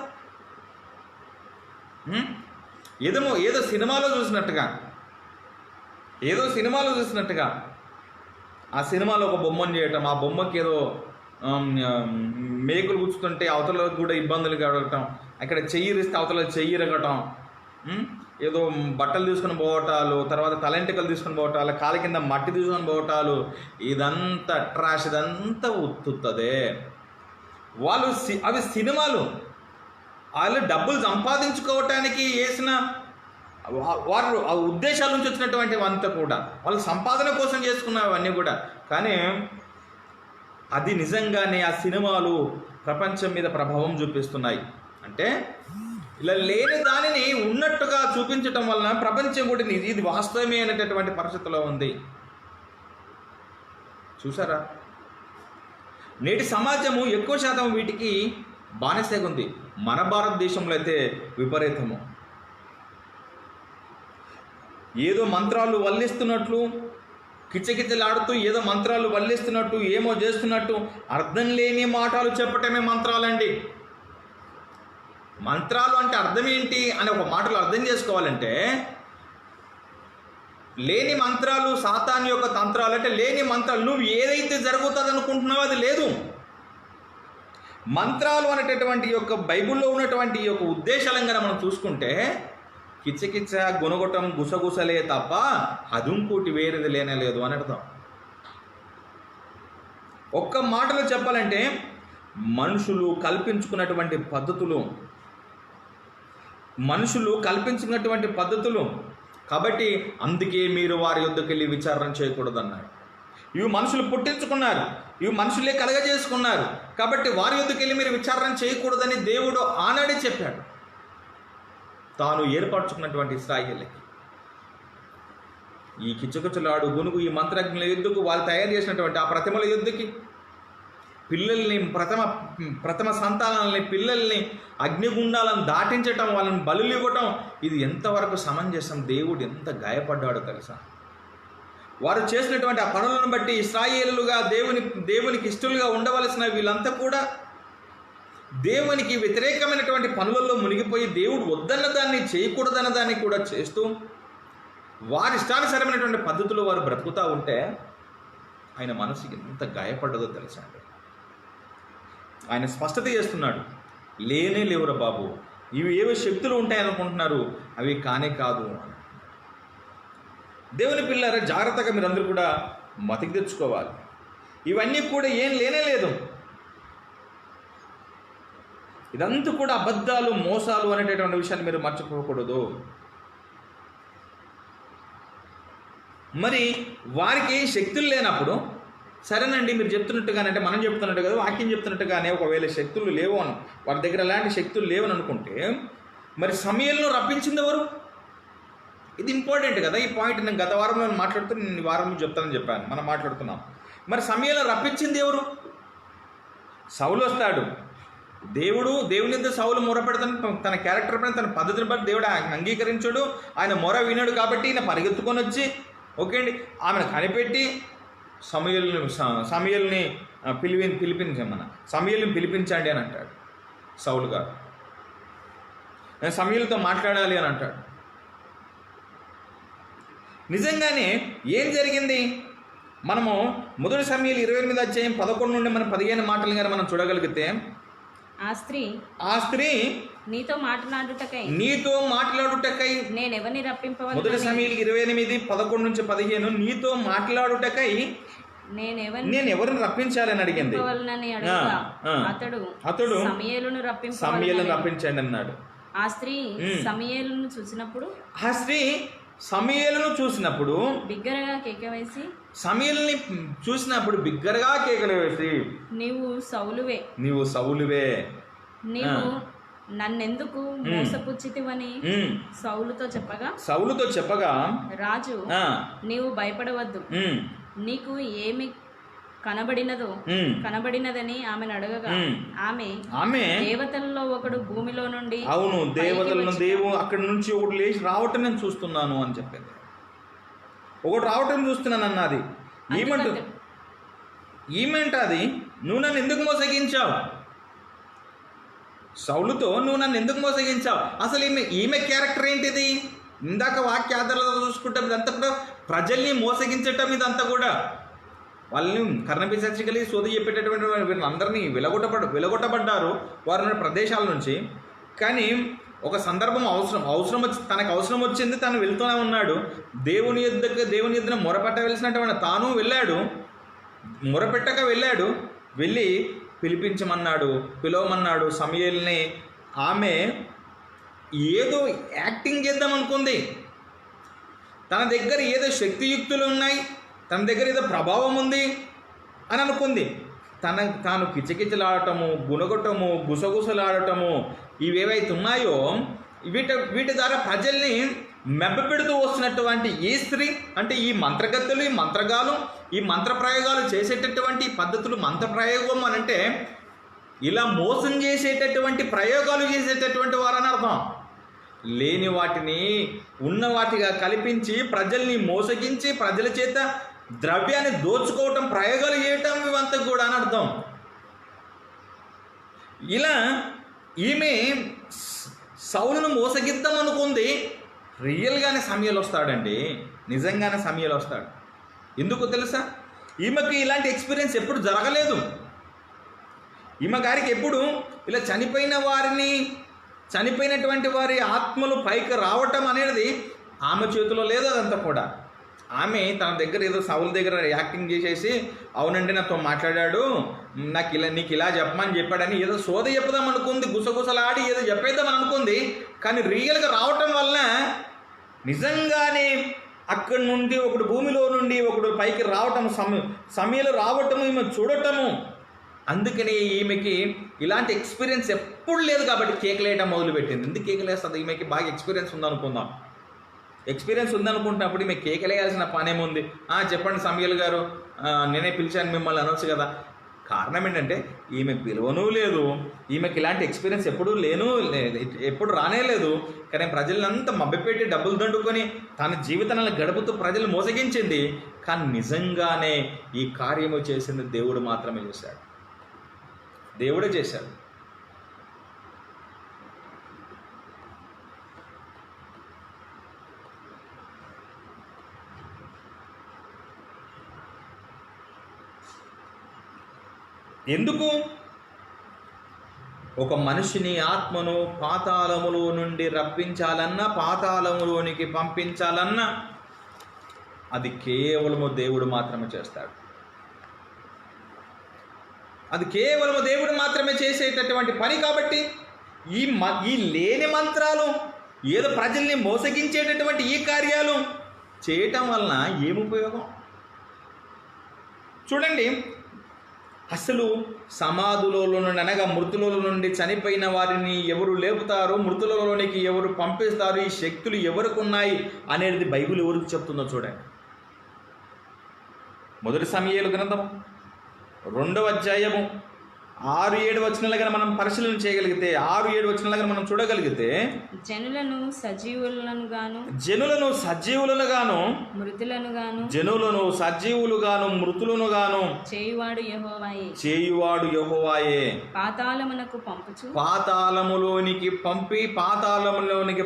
ఏదో సినిమాలో చూసినట్టుగా ఆ సినిమాలో ఒక బొమ్మను చేయటం, ఆ బొమ్మకి ఏదో మేకులు గుచ్చుతుంటే అవతల కూడా ఇబ్బందులు కలగటం, అక్కడ చెయ్యిరిస్తే అవతల చెయ్యిరగటం, ఏదో బట్టలు తీసుకొని పోవటాలు, తర్వాత తలెంటికలు తీసుకొని పోవటాలు, కాళ్ళ కింద మట్టి తీసుకొని పోవటాలు, ఇదంతా ట్రాష్, ఇదంతా ఉత్తుತ್ತದೆ. వాళ్ళు అవి సినిమాలు, వాళ్ళు డబ్బులు సంపాదించుకోవటానికి వేసిన వారు ఆ ఉద్దేశాల నుంచి వచ్చినటువంటి అంతా కూడా వాళ్ళు సంపాదన కోసం చేసుకున్నవన్నీ కూడా. కానీ అది నిజంగానే ఆ సినిమాలు ప్రపంచం మీద ప్రభావం చూపిస్తున్నాయి. అంటే ఇలా లేని దానిని ఉన్నట్టుగా చూపించటం వలన ప్రపంచం కూడా ఇది వాస్తవమే అనేటటువంటి పరిస్థితిలో ఉంది. చూసారా, నేటి సమాజము ఎక్కువ శాతం వీటికి బానిసగా ఉంది. మన భారతదేశంలో అయితే విపరీతము. ఏదో మంత్రాలు వల్లిస్తున్నట్లు, కిచకిచలాడుతూ ఏదో మంత్రాలు వల్లిస్తున్నట్టు, ఏమో చేస్తున్నట్టు అర్థం లేని మాటలు చెప్పటమే మంత్రాలండి. మంత్రాలు అంటే అర్థం ఏంటి అని ఒక మాటలు అర్థం చేసుకోవాలంటే, లేని మంత్రాలు సాతాను యొక్క తంత్రాలు. అంటే లేని మంత్రాలు, నువ్వు ఏదైతే జరుగుతుంది అనుకుంటున్నావో అది లేదు. మంత్రాలు అనేటటువంటి యొక్క బైబిల్లో ఉన్నటువంటి యొక్క ఉద్దేశాలను మనం చూసుకుంటే కిచ్చకిచ్చ గుణగొట్టం గుసగుసలే తప్ప అదుంకోటి వేరేది లేనేలేదు అని అర్థం. ఒక్క మాటలో చెప్పాలంటే మనుషులు కల్పించుకున్నటువంటి పద్ధతులు కాబట్టి అందుకే మీరు వారి యొద్దకు వెళ్ళి విచారణ చేయకూడదన్నారు. ఇవి మనుషులు పుట్టించుకున్నారు, ఇవి మనుషులే కలగజేసుకున్నారు, కాబట్టి వారి యొద్దకు వెళ్ళి మీరు విచారణ చేయకూడదని దేవుడు ఆనాడే చెప్పాడు తాను ఏర్పరచుకున్నటువంటి ఇశ్రాయేలుకి. ఈ కిచ్చకుచ్చలాడు గునుగు ఈ మంత్రజ్ఞుల యుద్ధకు వాళ్ళు తయారు చేసినటువంటి ఆ ప్రతిమల యుద్ధకి పిల్లల్ని ప్రథమ సంతానాలని పిల్లల్ని అగ్నిగుండాలను దాటించటం, వాళ్ళని బలులు ఇవ్వటం, ఇది ఎంతవరకు సమంజసం? దేవుడు ఎంత గాయపడ్డాడో తెలుసా? వారు చేసినటువంటి ఆ పనులను బట్టి ఇశ్రాయేలుగా దేవునికి ఇష్టలుగా ఉండవలసిన వీళ్ళంతా కూడా దేవునికి వ్యతిరేకమైనటువంటి పనులలో మునిగిపోయి దేవుడు వద్దన్న దాన్ని చేయకూడదన్న దాన్ని కూడా చేస్తూ వారి ఇష్టానుసారమైనటువంటి పద్ధతులు వారు బ్రతుకుతూ ఉంటే ఆయన మనసుకి ఎంత గాయపడ్డదో తెలుసా అండి. ఆయన స్పష్టత చేస్తున్నాడు, లేనే లేవురా బాబు, ఇవి ఏవో శక్తులు ఉంటాయనుకుంటున్నారు, అవి కానే కాదు. దేవుని పిల్లరా, జాగ్రత్తగా మీరందరూ కూడా మతికి తెచ్చుకోవాలి. ఇవన్నీ కూడా ఏం లేనే లేదు. ఇదంతా కూడా అబద్ధాలు, మోసాలు అనేటటువంటి విషయాన్ని మీరు మర్చిపోకూడదు. మరి వారికి శక్తులు లేనప్పుడు, సరేనండి మీరు చెప్తున్నట్టుగానే, అంటే మనం చెప్తున్నట్టు కదా, వాక్యం చెప్తున్నట్టుగానే ఒకవేళ శక్తులు లేవు అని, వారి దగ్గర ఎలాంటి శక్తులు లేవని అనుకుంటే, మరి సమయంలో రప్పించింది ఎవరు? ఇది ఇంపార్టెంట్ కదా. ఈ పాయింట్ నేను గత వారంలో మాట్లాడుతూ నేను ఈ వారంలో చెప్తానని చెప్పాను, మనం మాట్లాడుతున్నాం. మరి సమయంలో రప్పించింది ఎవరు? సౌలు వస్తాడు, దేవుని యొక్క సౌలు మొర పెడతాను, తన క్యారెక్టర్ పైన తన పద్ధతిని బట్టి దేవుడు అంగీకరించాడు. ఆయన మొర వినాడు కాబట్టి ఈయన పరిగెత్తుకొని వచ్చి ఓకే అండి ఆమెను కనిపెట్టి సమయల్ని పిలిపించండి అని అంటాడు సౌలు గారు. నేను సమయలతో మాట్లాడాలి అని అంటాడు. నిజంగానే ఏం జరిగింది? మనము మొదటి సమయాలు 28 అధ్యాయం 11 నుండి మనం 15 మాటలు కానీ మనం చూడగలిగితే, ఆ స్త్రీ నీతో మాట్లాడుటకై నేను ఎవరిని రప్పింపవలెను? మొదటి సమయాలు 28 11 నుంచి 15 నీతో మాట్లాడుటకై నేను ఎవరిని రప్పించాలని అడిగింది. అతడు సమూయేలును రప్పించండి అన్నాడు. ఆ స్త్రీ సమూయేలును చూసినప్పుడు బిగ్గరగా కేక వేసి, సమూయేలుని చూసినప్పుడు బిగ్గరగా కేకలు వేసి, నీవు సౌలువే, నీవు నన్నెందుకు మోసపుచ్చితివని సౌలుతో చెప్పగా రాజు నీవు భయపడవద్దు, నీకు ఏమి కనబడినదని ఆమెను అడగగా ఆమె దేవతల్లో ఒకడు భూమిలో నుండి, అవును దేవతలను దేవుడు అక్కడి నుంచి ఒకడు లేచి రావటం నేను చూస్తున్నాను అని చెప్పింది. ఒకటి రావటం చూస్తున్నాను అన్నది. ఏమంటది? నువ్వు నన్ను ఎందుకు మోసగించావు? సౌలుతో నువ్వు నన్ను ఎందుకు మోసగించావు? అసలు ఈమె క్యారెక్టర్ ఏంటిది? ఇందాక వాక్యాధారాలతో చూసుకుంటాం, ఇదంతా కూడా ప్రజల్ని మోసగించటం. ఇదంతా కూడా వాళ్ళని కర్ణపిశాచికలి సోది చెప్పేటటువంటి వీళ్ళందరినీ వెలగొట్టబడ్డారు వారి ప్రదేశాల నుంచి. కానీ ఒక సందర్భం తనకు అవసరం వచ్చింది, తను వెళ్తూనే ఉన్నాడు. దేవుని యొద్దన మొరపెట్టవలసినటువంటి తాను వెళ్ళాడు, మొరపెట్టక వెళ్ళాడు. వెళ్ళి పిలవమన్నాడు సమూయేలుని. ఆమె ఏదో యాక్టింగ్ చేద్దాం అనుకుంది, తన దగ్గర ఏదో శక్తియుక్తులు ఉన్నాయి, తన దగ్గర ఏదో ప్రభావం ఉంది అని అనుకుంది. తాను కిచకిచలాడటము, గుణగొట్టము, గుసగుసలాడటము ఇవేవైతే ఉన్నాయో వీటి ద్వారా ప్రజల్ని మెబ్బపెడుతూ వస్తున్నటువంటి ఈ స్త్రీ, అంటే ఈ మంత్రగత్తెలు, ఈ మంత్రగాలు, ఈ మంత్రప్రయోగాలు చేసేటటువంటి పద్ధతులు, మంత్రప్రయోగం అని అంటే ఇలా మోసం చేసేటటువంటి ప్రయోగాలు చేసేటటువంటి వారని అర్థం. లేని వాటిని ఉన్న వాటిగా కల్పించి ప్రజల్ని మోసగించి ప్రజల చేత ద్రవ్యాన్ని దోచుకోవటం, ప్రయోగాలు చేయటం ఇవంతా కూడా అని అర్థం. ఇలా ఈమె సౌలును మోసగిద్దాం అనుకుంది. రియల్గానే సమయాలు వస్తాడండి, నిజంగానే సమయాలు వస్తాడు. ఎందుకు తెలుసా? ఈమెకి ఇలాంటి ఎక్స్పీరియన్స్ ఎప్పుడు జరగలేదు. ఈమె గారికి ఎప్పుడు ఇలా చనిపోయినటువంటి వారి ఆత్మలు పైకి రావటం అనేది ఆమె చేతిలో లేదు. అదంతా కూడా ఆమె తన దగ్గర ఏదో సౌలు దగ్గర యాక్టింగ్ చేసేసి, అవునండి నాతో మాట్లాడాడు, నీకు ఇలా చెప్పమని చెప్పాడని ఏదో సోద చెప్పుదాం అనుకుంది, గుసగుసలాడి ఏదో చెప్పేద్దామని అనుకుంది. కానీ రియల్గా రావటం వల్ల నిజంగానే అక్కడి నుండి ఒకడు భూమిలో నుండి ఒకడు పైకి రావటం, సమయంలో రావటము, ఈమె చూడటము. అందుకని ఈమెకి ఇలాంటి ఎక్స్పీరియన్స్ ఎప్పుడు లేదు కాబట్టి కేకలేయటం మొదలుపెట్టింది. ఎందుకు కేకలేస్తుంది? ఈమెకి బాగా ఎక్స్పీరియన్స్ ఉందనుకుందాం. ఎక్స్పీరియన్స్ ఉందనుకుంటున్నప్పుడు ఈమె కేకలేయాల్సిన పనేముంది? చెప్పండి సమూయేలు గారు, నేనే పిలిచాను మిమ్మల్ని అనొచ్చు కదా. కారణం ఏంటంటే ఈమె పిలువనూ లేదు, ఈమెకి ఇలాంటి ఎక్స్పీరియన్స్ ఎప్పుడు రానే లేదు. కానీ ప్రజలంతా మభ్యపెట్టి డబ్బులు దండుకొని తన జీవితాలను గడుపుతూ ప్రజలు మోసగించింది. కానీ నిజంగానే ఈ కార్యము చేసింది దేవుడు మాత్రమే చేశాడు, దేవుడే చేశాడు. ఎందుకు? ఒక మనిషిని ఆత్మను పాతాళములో నుండి రప్పించాలన్నా, పాతాళములోనికి పంపించాలన్నా అది కేవలము దేవుడు మాత్రమే చేస్తాడు. అది కేవలము దేవుడు మాత్రమే చేసేటటువంటి పని. కాబట్టి ఈ లేని మంత్రాలు, ఏదో ప్రజల్ని మోసగించేటటువంటి ఈ కార్యాలు చేయటం వలన ఏం ఉపయోగం? చూడండి, అసలు సమాధులలో నుండి అనగా మృతులలో నుండి చనిపోయిన వారిని ఎవరు లేపుతారు, మృతులలోనికి ఎవరు పంపిస్తారు, ఈ శక్తులు ఎవరికి ఉన్నాయి అనేది బైబిల్ ఎవరికి చెప్తుందో చూడండి. మొదటి సమూయేలు గ్రంథము 2వ అధ్యాయము 6-7 వచనాలుగా మనం పరిశీలన చేయగలిగితే, 6-7 వచనాలుగా మనం చూడగలిగితే, జనులను సజీవులను గాను మృతులను గాను చేయువాడు యెహోవాయే. పాతాళములోనికి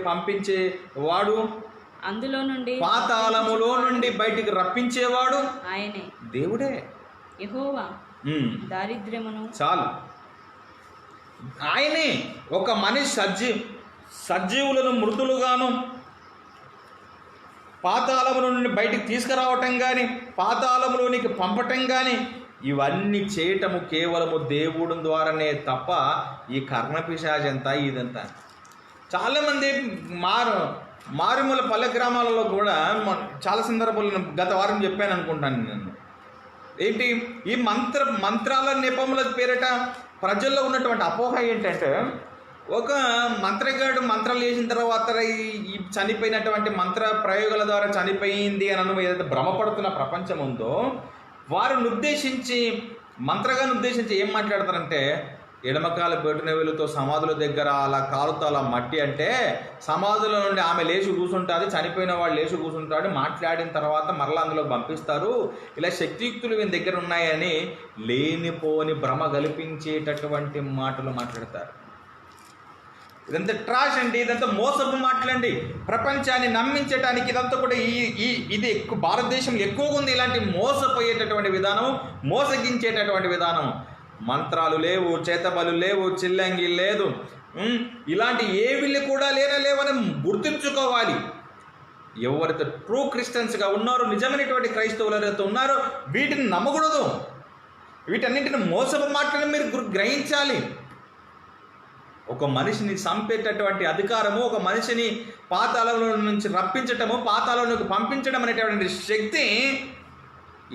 పంపించే వాడు, అందులో నుండి పాతాళములో నుండి బయటికి రప్పించేవాడు ఆయనే, దేవుడే, యెహోవా. దారిద్ర్యమును చాలు ఆయనే. ఒక మనిషి సజీవులను మృతులుగాను పాతాళముల నుండి బయటికి తీసుకురావటం కానీ, పాతాళములోనికి పంపటం కానీ, ఇవన్నీ చేయటము కేవలము దేవుడి ద్వారానే తప్ప ఈ కర్ణపిశాచంతా ఇదంతా. చాలామంది మారుమూల పల్లె గ్రామాలలో కూడా చాలా సందర్భాలు గత వారం చెప్పాను అనుకుంటాను నేను. ఏంటి? ఈ మంత్రాల నెపముల పేరిట ప్రజల్లో ఉన్నటువంటి అపోహ ఏంటంటే, ఒక మంత్రగాడు మంత్రాలు చేసిన తర్వాత ఈ చనిపోయినటువంటి మంత్ర ప్రయోగాల ద్వారా చనిపోయింది అని ఏదైతే భ్రమపడుతున్న ప్రపంచం ఉందో, వారిని ఉద్దేశించి, మంత్రగాన్ని ఉద్దేశించి ఏం మాట్లాడతారంటే, ఎడమకాల బొటనవేలుతో సమాధుల దగ్గర అలా కాలుతో అలా మట్టి అంటే సమాధుల నుండి ఆమె లేచి కూర్చుంటుంది, చనిపోయిన వాడు లేచి కూర్చుంటాడు, మాట్లాడిన తర్వాత మరలా అందులో పంపిస్తారు. ఇలా శక్తియుక్తులు వీని దగ్గర ఉన్నాయని లేనిపోని భ్రమ కల్పించేటటువంటి మాటలు మాట్లాడతారు. ఇదంతా ట్రాష్ అండి, ఇదంతా మోసపు మాటలండి. ప్రపంచాన్ని నమ్మించడానికి ఇదంతా కూడా ఇది ఎక్కువ భారతదేశంలో ఎక్కువగా ఉంది. ఇలాంటి మోసపోయేటటువంటి విధానం, మోసగించేటటువంటి విధానం. మంత్రాలు లేవు, చేతబలు లేవు, చిల్లంగి లేదు, ఇలాంటి ఏవిళ్ళు కూడా లేవని గుర్తుంచుకోవాలి. ఎవరైతే ట్రూ క్రిస్టియన్స్గా ఉన్నారో, నిజమైనటువంటి క్రైస్తవులు ఎవరైతే ఉన్నారో వీటిని నమ్మకూడదు. వీటన్నింటిని మోసపు మాటలను మీరు గ్రహించాలి. ఒక మనిషిని చంపేటటువంటి అధికారము, ఒక మనిషిని పాతాళంలో నుంచి రప్పించటము, పాతాళంలోకి పంపించడం అనేటువంటి శక్తి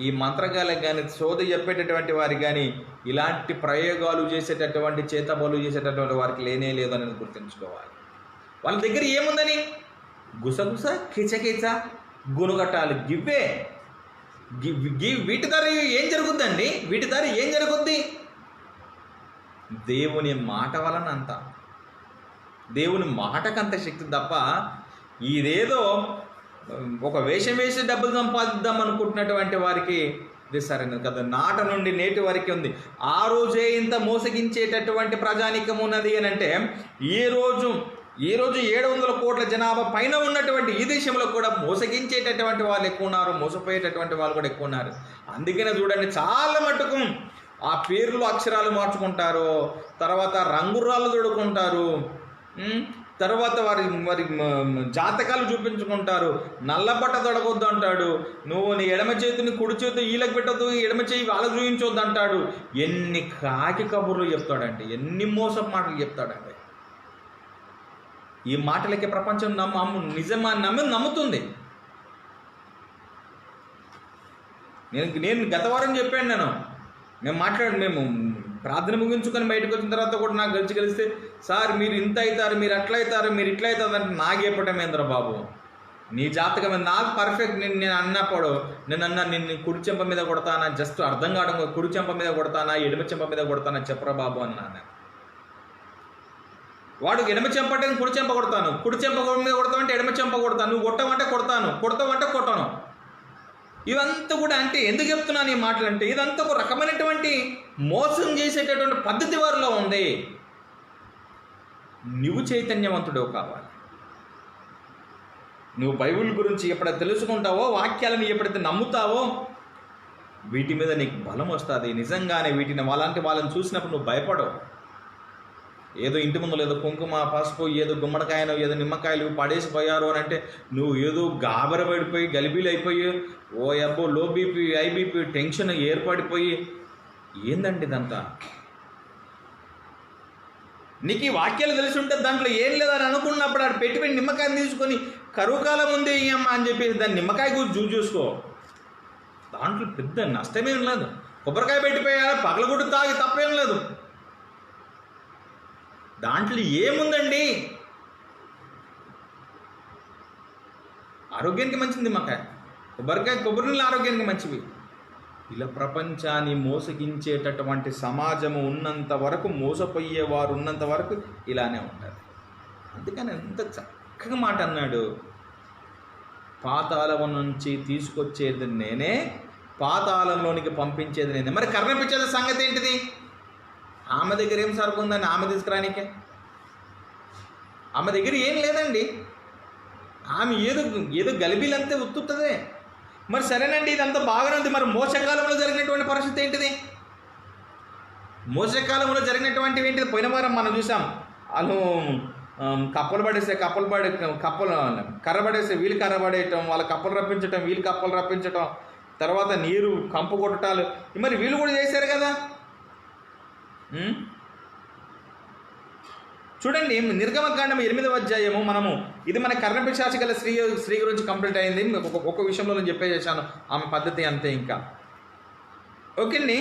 ఈ మంత్రగాలకు కానీ, సోది చెప్పేటటువంటి వారికి కానీ, ఇలాంటి ప్రయోగాలు చేసేటటువంటి చేతబలు చేసేటటువంటి వారికి లేనే లేదు అనేది గుర్తుంచుకోవాలి. వాళ్ళ దగ్గర ఏముందని గుసగుస, కిచకిచ, గునుగట్టాలు గివ్వే. వీటి ద్వారా ఏం జరుగుద్దండి? వీటి ద్వారా ఏం జరుగుద్ది? దేవుని మాట వలన అంత, దేవుని మాటకంత శక్తి తప్ప ఇదేదో ఒక వేషం వేసి డబ్బులు సంపాదిద్దాం అనుకుంటున్నటువంటి వారికి ఇది సరైనది కదా. నాట నుండి నేటి వరకు ఉంది. ఆ రోజే ఇంత మోసగించేటటువంటి ప్రజానీకం ఉన్నది అని అంటే ఈ రోజు 700 కోట్ల జనాభా పైన ఉన్నటువంటి ఈ దేశంలో కూడా మోసగించేటటువంటి వాళ్ళు ఎక్కువ ఉన్నారు, మోసపోయేటటువంటి వాళ్ళు కూడా ఎక్కువ ఉన్నారు. అందుకనే చూడండి, చాలా మటుకు ఆ పేర్లు అక్షరాలు మార్చుకుంటారు, తర్వాత రంగురాళ్ళు తొడుకుంటారు, తర్వాత వారి జాతకాలు చూపించుకుంటారు. నల్లబట్ట తొడగొద్దు అంటాడు, నువ్వు నీ ఎడమ చేతిని కుడి చేతి వీళ్ళకి పెట్టద్దు, ఎడమ చేయి వాళ్ళకు చూపించొద్దు అంటాడు. ఎన్ని కాకి కబుర్లు చెప్తాడండి, ఎన్ని మోసపు మాటలు చెప్తాడండి. ఈ మాటలకి ప్రపంచం నమ్ముతుంది. నేను గత వారం చెప్పాను, మేము ప్రార్థన ముగించుకొని బయటకు వచ్చిన తర్వాత కూడా నాకు కలిస్తే, సార్ మీరు ఇంత అవుతారు, మీరు అట్లా అవుతారు, మీరు ఇట్లా అవుతారు అంటే నాకు చెప్పటమేంద్ర బాబు, నీ జాతకమే. నాకు పర్ఫెక్ట్. నేను అన్నప్పుడు నిన్ను కుడి చెంప మీద కొడతానా, జస్ట్ అర్థం కావడం, కుడి చెంప మీద కొడతానా, ఎడమ చెంప మీద కొడతానా చెప్పరా బాబు అన్నాను. వాడు ఎడమ చెంప అంటే కుడి చెంప కొడతాను, కుడి చెంప మీద కొడతామంటే ఎడమ చెంప కొడతాను, నువ్వు కొట్టమంటే కొడతాను, కొడతామంటే కొట్టను. ఇవంతా కూడా అంటే ఎందుకు చెప్తున్నాను ఈ మాటలు అంటే, ఇదంతా ఒక రకమైనటువంటి మోసం చేసేటటువంటి పద్ధతి వారిలో ఉంది. నువ్వు చైతన్యవంతుడో కావాలి. నువ్వు బైబిల్ గురించి ఎప్పుడైతే తెలుసుకుంటావో, వాక్యాలను ఎప్పుడైతే నమ్ముతావో, వీటి మీద నీకు బలం వస్తుంది. నిజంగానే వాళ్ళని చూసినప్పుడు నువ్వు భయపడవు. ఏదో ఇంటి ముందు ఏదో కుంకుమ, పసుపు, ఏదో గుమ్మడికాయనో ఏదో నిమ్మకాయలు పడేసిపోయారు అని అంటే నువ్వు ఏదో గాబరపడిపోయి గలిబీలు అయిపోయి ఓ అబ్బో low BP, high BP, tension ఏర్పడిపోయి ఏందండి ఇదంతా? నీకు ఈ వాక్యాలు తెలిసి ఉంటే దాంట్లో ఏం లేదని అనుకున్నప్పుడు ఆడు పెట్టి నిమ్మకాయని తీసుకొని కరువు కాలం ఉంది ఇయ్యమ్మ అని చెప్పేసి దాన్ని నిమ్మకాయ గురించి చూసుకో. దాంట్లో పెద్ద నష్టమేం లేదు. కొబ్బరికాయ పెట్టిపోయా పగలగొట్టు తాగి తప్పేం లేదు. దాంట్లో ఏముందండి? ఆరోగ్యానికి మంచిది నిమ్మకాయ, కొబ్బరి నీళ్ళు ఆరోగ్యానికి మంచివి. ఇలా ప్రపంచాన్ని మోసగించేటటువంటి సమాజము ఉన్నంత వరకు, మోసపోయేవారు ఉన్నంత వరకు ఇలానే ఉంటారు. అందుకని ఎంత చక్కగా మాట అన్నాడు, పాతాళం నుంచి తీసుకొచ్చేది నేనే, పాతాళంలోనికి పంపించేది నేనే. మరి కర్ణపించేది సంగతి ఏంటిది? ఆమె దగ్గర ఏం సరుకు ఉందని ఆమె తీసుకురానికే? ఆమె దగ్గర ఏం లేదండి. ఆమె ఏదో గలిబీలంతే ఉత్తుతుందే. మరి సరేనండి, ఇదంతా బాగానే ఉంది. మరి మోసకాలంలో జరిగినటువంటి పరిస్థితి ఏంటిది? మోసకాలంలో జరిగినటువంటివి ఏంటిది? పోయిన వారం మనం చూసాం. వాళ్ళు కప్పలు పడేస్తే కర్ర పడేస్తే వీళ్ళు కర్ర పడేయటం, వాళ్ళ కప్పలు రప్పించటం, వీళ్ళు కప్పలు రప్పించటం, తర్వాత నీరు కంపు కొట్టటాలు, మరి వీళ్ళు కూడా చేశారు కదా. చూడండి, నిర్గమకాండం 8వ అధ్యాయము మనము, ఇది మన కర్ణపిశాచి గల స్త్రీ గురించి కంప్లీట్ అయింది. ఒక విషయంలో నేను చెప్పేసాను, ఆమె పద్ధతి అంతే. ఇంకా ఓకే అండి.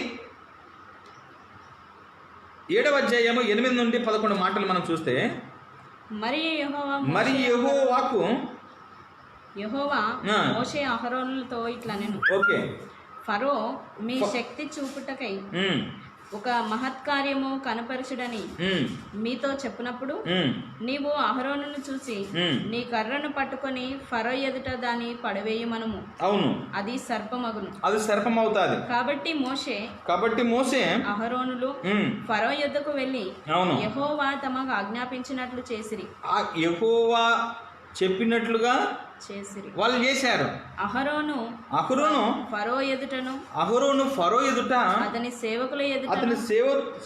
7వ అధ్యాయము 8 నుండి 11 మాటలు మనం చూస్తే, మరి యెహోవా మోషే అహరోనులతో ఇట్లా నేను, ఓకే, ఫరో మీ శక్తి చూపుటకై ఒక మహత్కార్యము కనపరచుడని ఉమ్, మీతో చెప్పినప్పుడు ఉమ్, నీవు అహరోనును చూసి ఉమ్. నీ కర్రను పట్టుకొని ఫరో ఎదుట దాన్ని పడవేయమనుము, అవును, అది సర్పమగును. అది సర్పం అవుతుంది. కాబట్టి మోషే అహరోనులు అహరోనులు ఫరో యొద్దకు వెళ్ళి అవును, యెహోవా తమకు ఆజ్ఞాపించినట్లు చేసిరి ఆ యెహోవా చెప్పినట్లుగా వాళ్ళు చేశారు. అహరోను ఫరో ఎదుటను ఫరో ఎదుట అతని సేవకుల అతని ఎదుట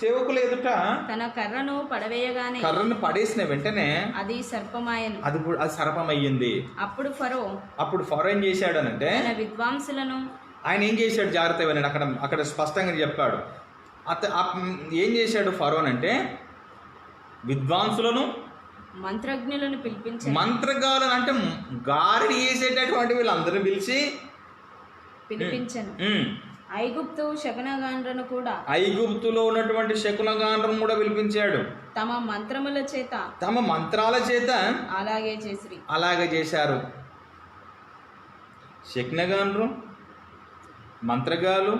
సేవకుల ఎదుట తన కర్రను పడవేయగానే కర్రను పడేసిన వెంటనే అది సర్పమాయను. అది సర్పం అయ్యింది. అప్పుడు ఫరో ఏం చేశాడు అనంటే తన విద్వాంసులను ఆయన ఏం చేశాడు జాగ్రత్త వినండి, అక్కడ స్పష్టంగా చెప్పాడు. ఏం చేశాడు ఫరో అంటే విద్వాంసులను మంత్రజ్ఞులను పిలిపించి మంత్రగాలను అంటే గారడి చేసేటటువంటి వీళ్ళందరూ పిలిపించను. ఐగుప్తు శకునగాండ్రను కూడా ఐగుప్తులో ఉన్నటువంటి శకునగాండ్రను కూడా పిలిపించాడు. తమ మంత్రాల చేత అలాగే చేశారు. శకునగాండ్రు, మంత్రగాలు,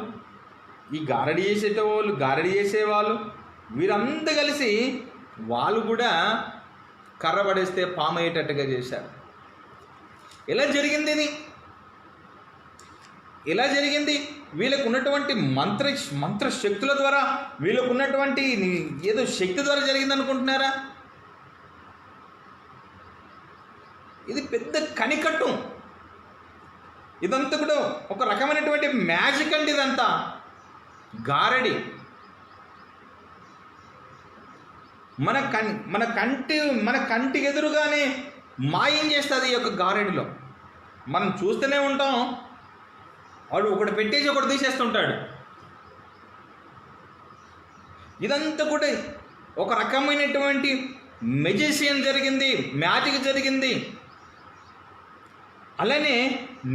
ఈ గారడి చేసేవాళ్ళు వీరంతా కలిసి వాళ్ళు కూడా కర్ర పడేస్తే పాము అయ్యేటట్టుగా చేశారు. ఎలా జరిగింది? వీళ్ళకు ఉన్నటువంటి మంత్ర శక్తుల ద్వారా, వీళ్ళకు ఉన్నటువంటి ఏదో శక్తి ద్వారా జరిగింది అనుకుంటున్నారా? ఇది పెద్ద కనికట్టు. ఇదంతా కూడా ఒక రకమైనటువంటి మ్యాజిక్ అండి. ఇదంతా గారడి. మన కంటికి ఎదురుగానే మాయం చేస్తుంది ఈ యొక్క గారడిలో. మనం చూస్తూనే ఉంటాం, వాడు ఒకటి పెట్టేసి ఒకటి తీసేస్తుంటాడు. ఇదంతా కూడా ఒక రకమైనటువంటి మెజిషియన్ జరిగింది, మ్యాజిక్ జరిగింది. అలానే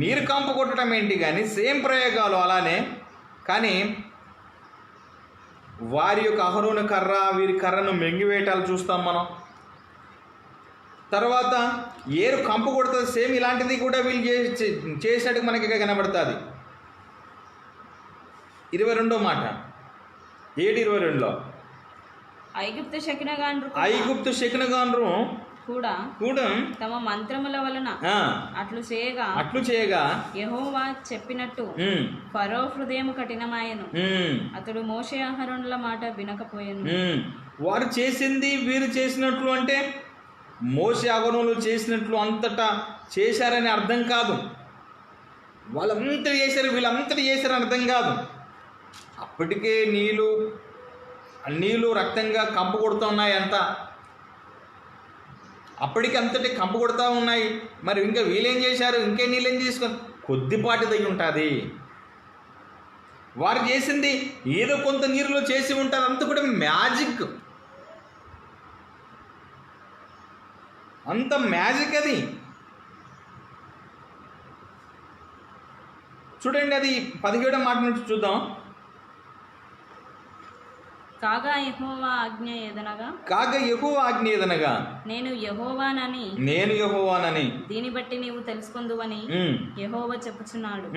నీరు కంపు కొట్టడం ఏంటి కానీ సేమ్ ప్రయోగాలు అలానే. కానీ వారి యొక్క అహరోను కర్ర, వీరి కర్రను మెంగివేయటాలు చూస్తాం మనం. తర్వాత ఏరు కంపు కొడుతుంది, సేమ్ ఇలాంటిది కూడా వీళ్ళు చేసినట్టు మనకి ఇక్కడ కనబడుతుంది. 22వ మాట 7:22లో ఐగుప్తు శకునగాండ్రు కూడా తమ మంత్రముల వలన అట్లు చేయగా యెహోవా చెప్పినట్టు ఫరో హృదయము కఠినమాయెను. అతడు మోషే అహరోనుల మాట వినకపోయెను. వారు చేసింది వీరు చేసినట్లు అంటే మోషే అహరోనులు చేసినట్లు అంతటా చేశారని అర్థం కాదు. వాళ్ళంతటి చేశారు, వీళ్ళంతటి చేశారని అర్థం కాదు. అప్పటికే నీళ్ళు రక్తంగా కంపు కొడుతున్నాయి. అప్పటికి అంతటి కంపు కొడుతూ ఉన్నాయి. మరి ఇంకా వీళ్ళేం చేశారు? ఇంకే నీళ్ళేం తీసుకొని కొద్దిపాటి దయ్యి ఉంటుంది. వారు చేసింది ఏదో కొంత నీరులో చేసి ఉంటారు. అంత కూడా మ్యాజిక్, అంత మ్యాజిక్ అది. చూడండి, అది 17వ మాట నుంచి చూద్దాం. కాగా యెహోవా ఆజ్ఞ ఏదనగా నేను యెహోవానని దీని బట్టి నీవు తెలుసుకొందువని యెహోవా చెప్పుచున్నాడు.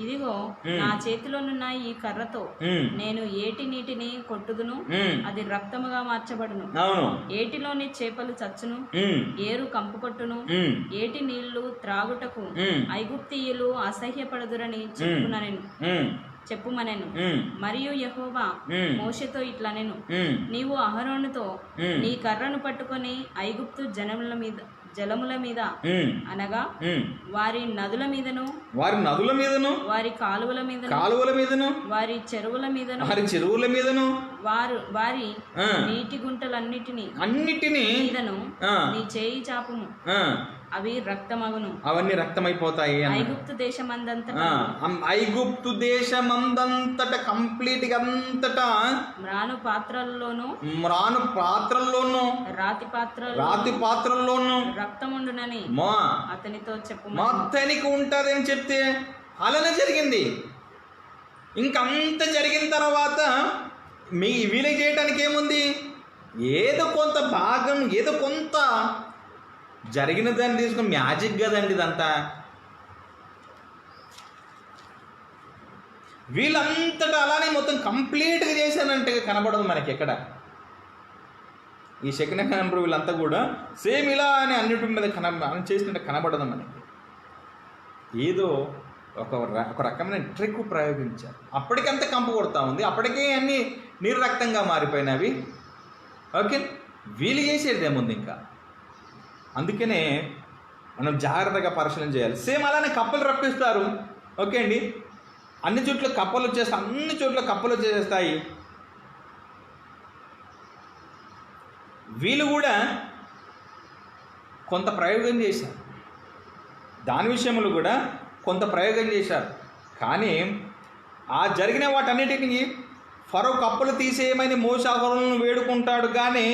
ఇదిగో నా చేతిలోనున్న ఈ కర్రతో నేను ఏటి నీటిని కొట్టుదును, అది రక్తముగా మార్చబడును. ఏటిలోని చేపలు చచ్చును, ఏరు కంపు కొట్టును. ఏటి నీళ్లు త్రాగుటకు ఐగుప్తీయులు అసహ్యపడదురని చెప్పుమనెను. మరియు యెహోవా మోషేతో ఇట్లనెను, నీవు అహరోనుతో నీ కర్రను పట్టుకొని ఐగుప్తు జలముల మీద అనగా వారి నదుల మీదను వారి కాలువల మీదను వారి చెరువుల మీదను వారి నీటి గుంటలన్నిటినీ మీదను నీ చేయి చాపుము, అవి రక్తమగును. అవన్నీ రక్తమైపోతాయి. ఐగుప్తు దేశమందంతట కంప్లీట్ గా అంతటా మ్రాను పాత్రల్లోను రాతి పాత్రల్లోను రక్తముండునని అతనితో చెప్పు. అతనికి ఉంటది అని చెప్తే అలానే జరిగింది. ఇంకంత జరిగిన తర్వాత వీళ్ళకి చేయటానికి ఏముంది? ఏదో కొంత భాగం, ఏదో కొంత జరిగిన దాన్ని తీసుకుని మ్యాజిక్ కదండి ఇదంతా. వీళ్ళంతటా అలానే మొత్తం కంప్లీట్గా చేశానంటే కనబడదు మనకి ఎక్కడ. ఈ శకునగాండ్రు వీళ్ళంతా కూడా సేమ్ ఇలా అని అన్నిటి మీద చేసినట్టు కనబడదు మనకి. ఏదో ఒక రకమైన ట్రిక్ ప్రయోగించారు. అప్పటికంత కంపు కొడతా ఉంది, అప్పటికే అన్నీ నీరు రక్తంగా మారిపోయినవి. ఓకే, వీళ్ళు చేసేది ఏముంది ఇంకా. అందుకనే మనం జాగ్రత్తగా పరిశీలన చేయాలి. సేమ్ అలానే కప్పలు రప్పిస్తారు. ఓకే అండి, అన్ని చోట్ల కప్పలు వచ్చేస్తాయి, అన్ని చోట్ల కప్పలు వచ్చేస్తాయి. వీళ్ళు కూడా కొంత ప్రయోగం చేశారు, దాని విషయంలో కూడా కొంత ప్రయోగం చేశారు. కానీ ఆ జరిగిన వాటన్నిటికీ ఫరో కప్పలు తీసేయమని మోషే అహరోనులను వేడుకుంటాడు, కానీ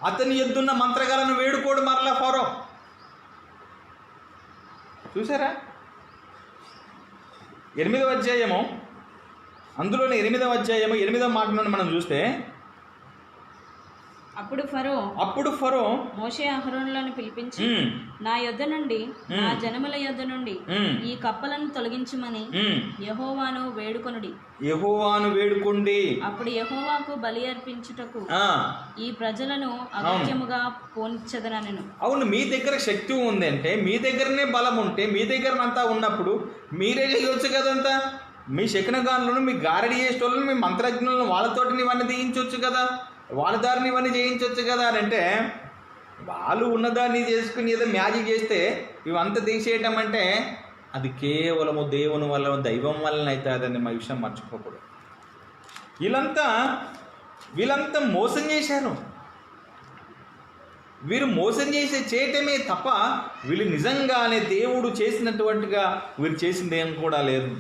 అతని ఎద్దున్న మంత్రగాలను వేడుకోడు మరలా ఫరో. చూసారా 8వ అధ్యాయము, అందులోని 8వ అధ్యాయము 8వ మాట నుండి మనం చూస్తే, అప్పుడు ఫరో మోషే అహరోనులను పిలిపించి, నా యొద్ద నుండి నా జనముల యొద్ద నుండి ఈ కప్పలను తొలగించుమని యెహోవాను వేడుకోండి. అప్పుడు యెహోవాకు బలి అర్పించుటకు ఈ ప్రజలను అగత్యముగా పోనిచ్చదనెను. అవును, మీ దగ్గర శక్తి ఉంది అంటే, మీ దగ్గరనే బలం ఉంటే, మీ దగ్గర అంతా ఉన్నప్పుడు మీరే చేయవచ్చు కదంతా. మీ శకునగానులను, మీ గారడి చేసేటోళ్ళను, మీ మంత్రజ్ఞులను వాళ్ళతోటి ఇవన్నీ తీయించవచ్చు కదా, వాళ్ళ దారిని ఇవన్నీ చేయించవచ్చు కదా అని అంటే, వాళ్ళు ఉన్నదాన్ని చేసుకుని ఏదో మ్యాజిక్ చేస్తే ఇవంతా తీసేయటం అంటే అది కేవలము దేవుని వల్ల, దైవం వలన అవుతుందని మా విషయం మర్చిపోకూడదు. వీళ్ళంతా మోసం చేశారు. వీరు మోసం చేయటమే తప్ప వీళ్ళు నిజంగానే దేవుడు చేసినటువంటిగా వీరు చేసింది ఏం కూడా లేదు.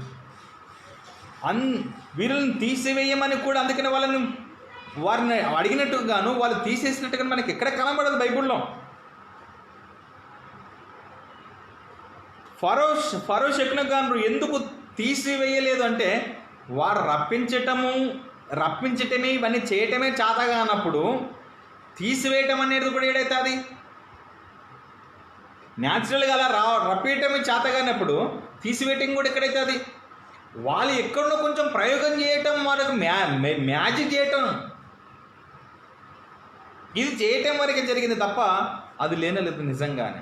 వీళ్ళని తీసివేయమని కూడా, అందుకని వారిని అడిగినట్టుగాను వాళ్ళు తీసేసినట్టుగా మనకి ఎక్కడ కనబడదు బైబిల్లో. ఫరో శకునగాండ్రు ఎందుకు తీసివేయలేదు అంటే, వారు రప్పించటమే ఇవన్నీ చేయటమే చేతగానప్పుడు తీసివేయటం అనేది కూడా ఏడవుతుంది. న్యాచురల్గా అలా రప్పించటమే చేతగానప్పుడు తీసివేయటం కూడా ఎక్కడైతుంది. వాళ్ళు ఎక్కడో కొంచెం ప్రయోగం చేయటం, వాళ్ళకు మ్యాజిక్ చేయటం, ఇది చేయటం వరకే జరిగింది తప్ప అది లేనలేదు నిజంగానే.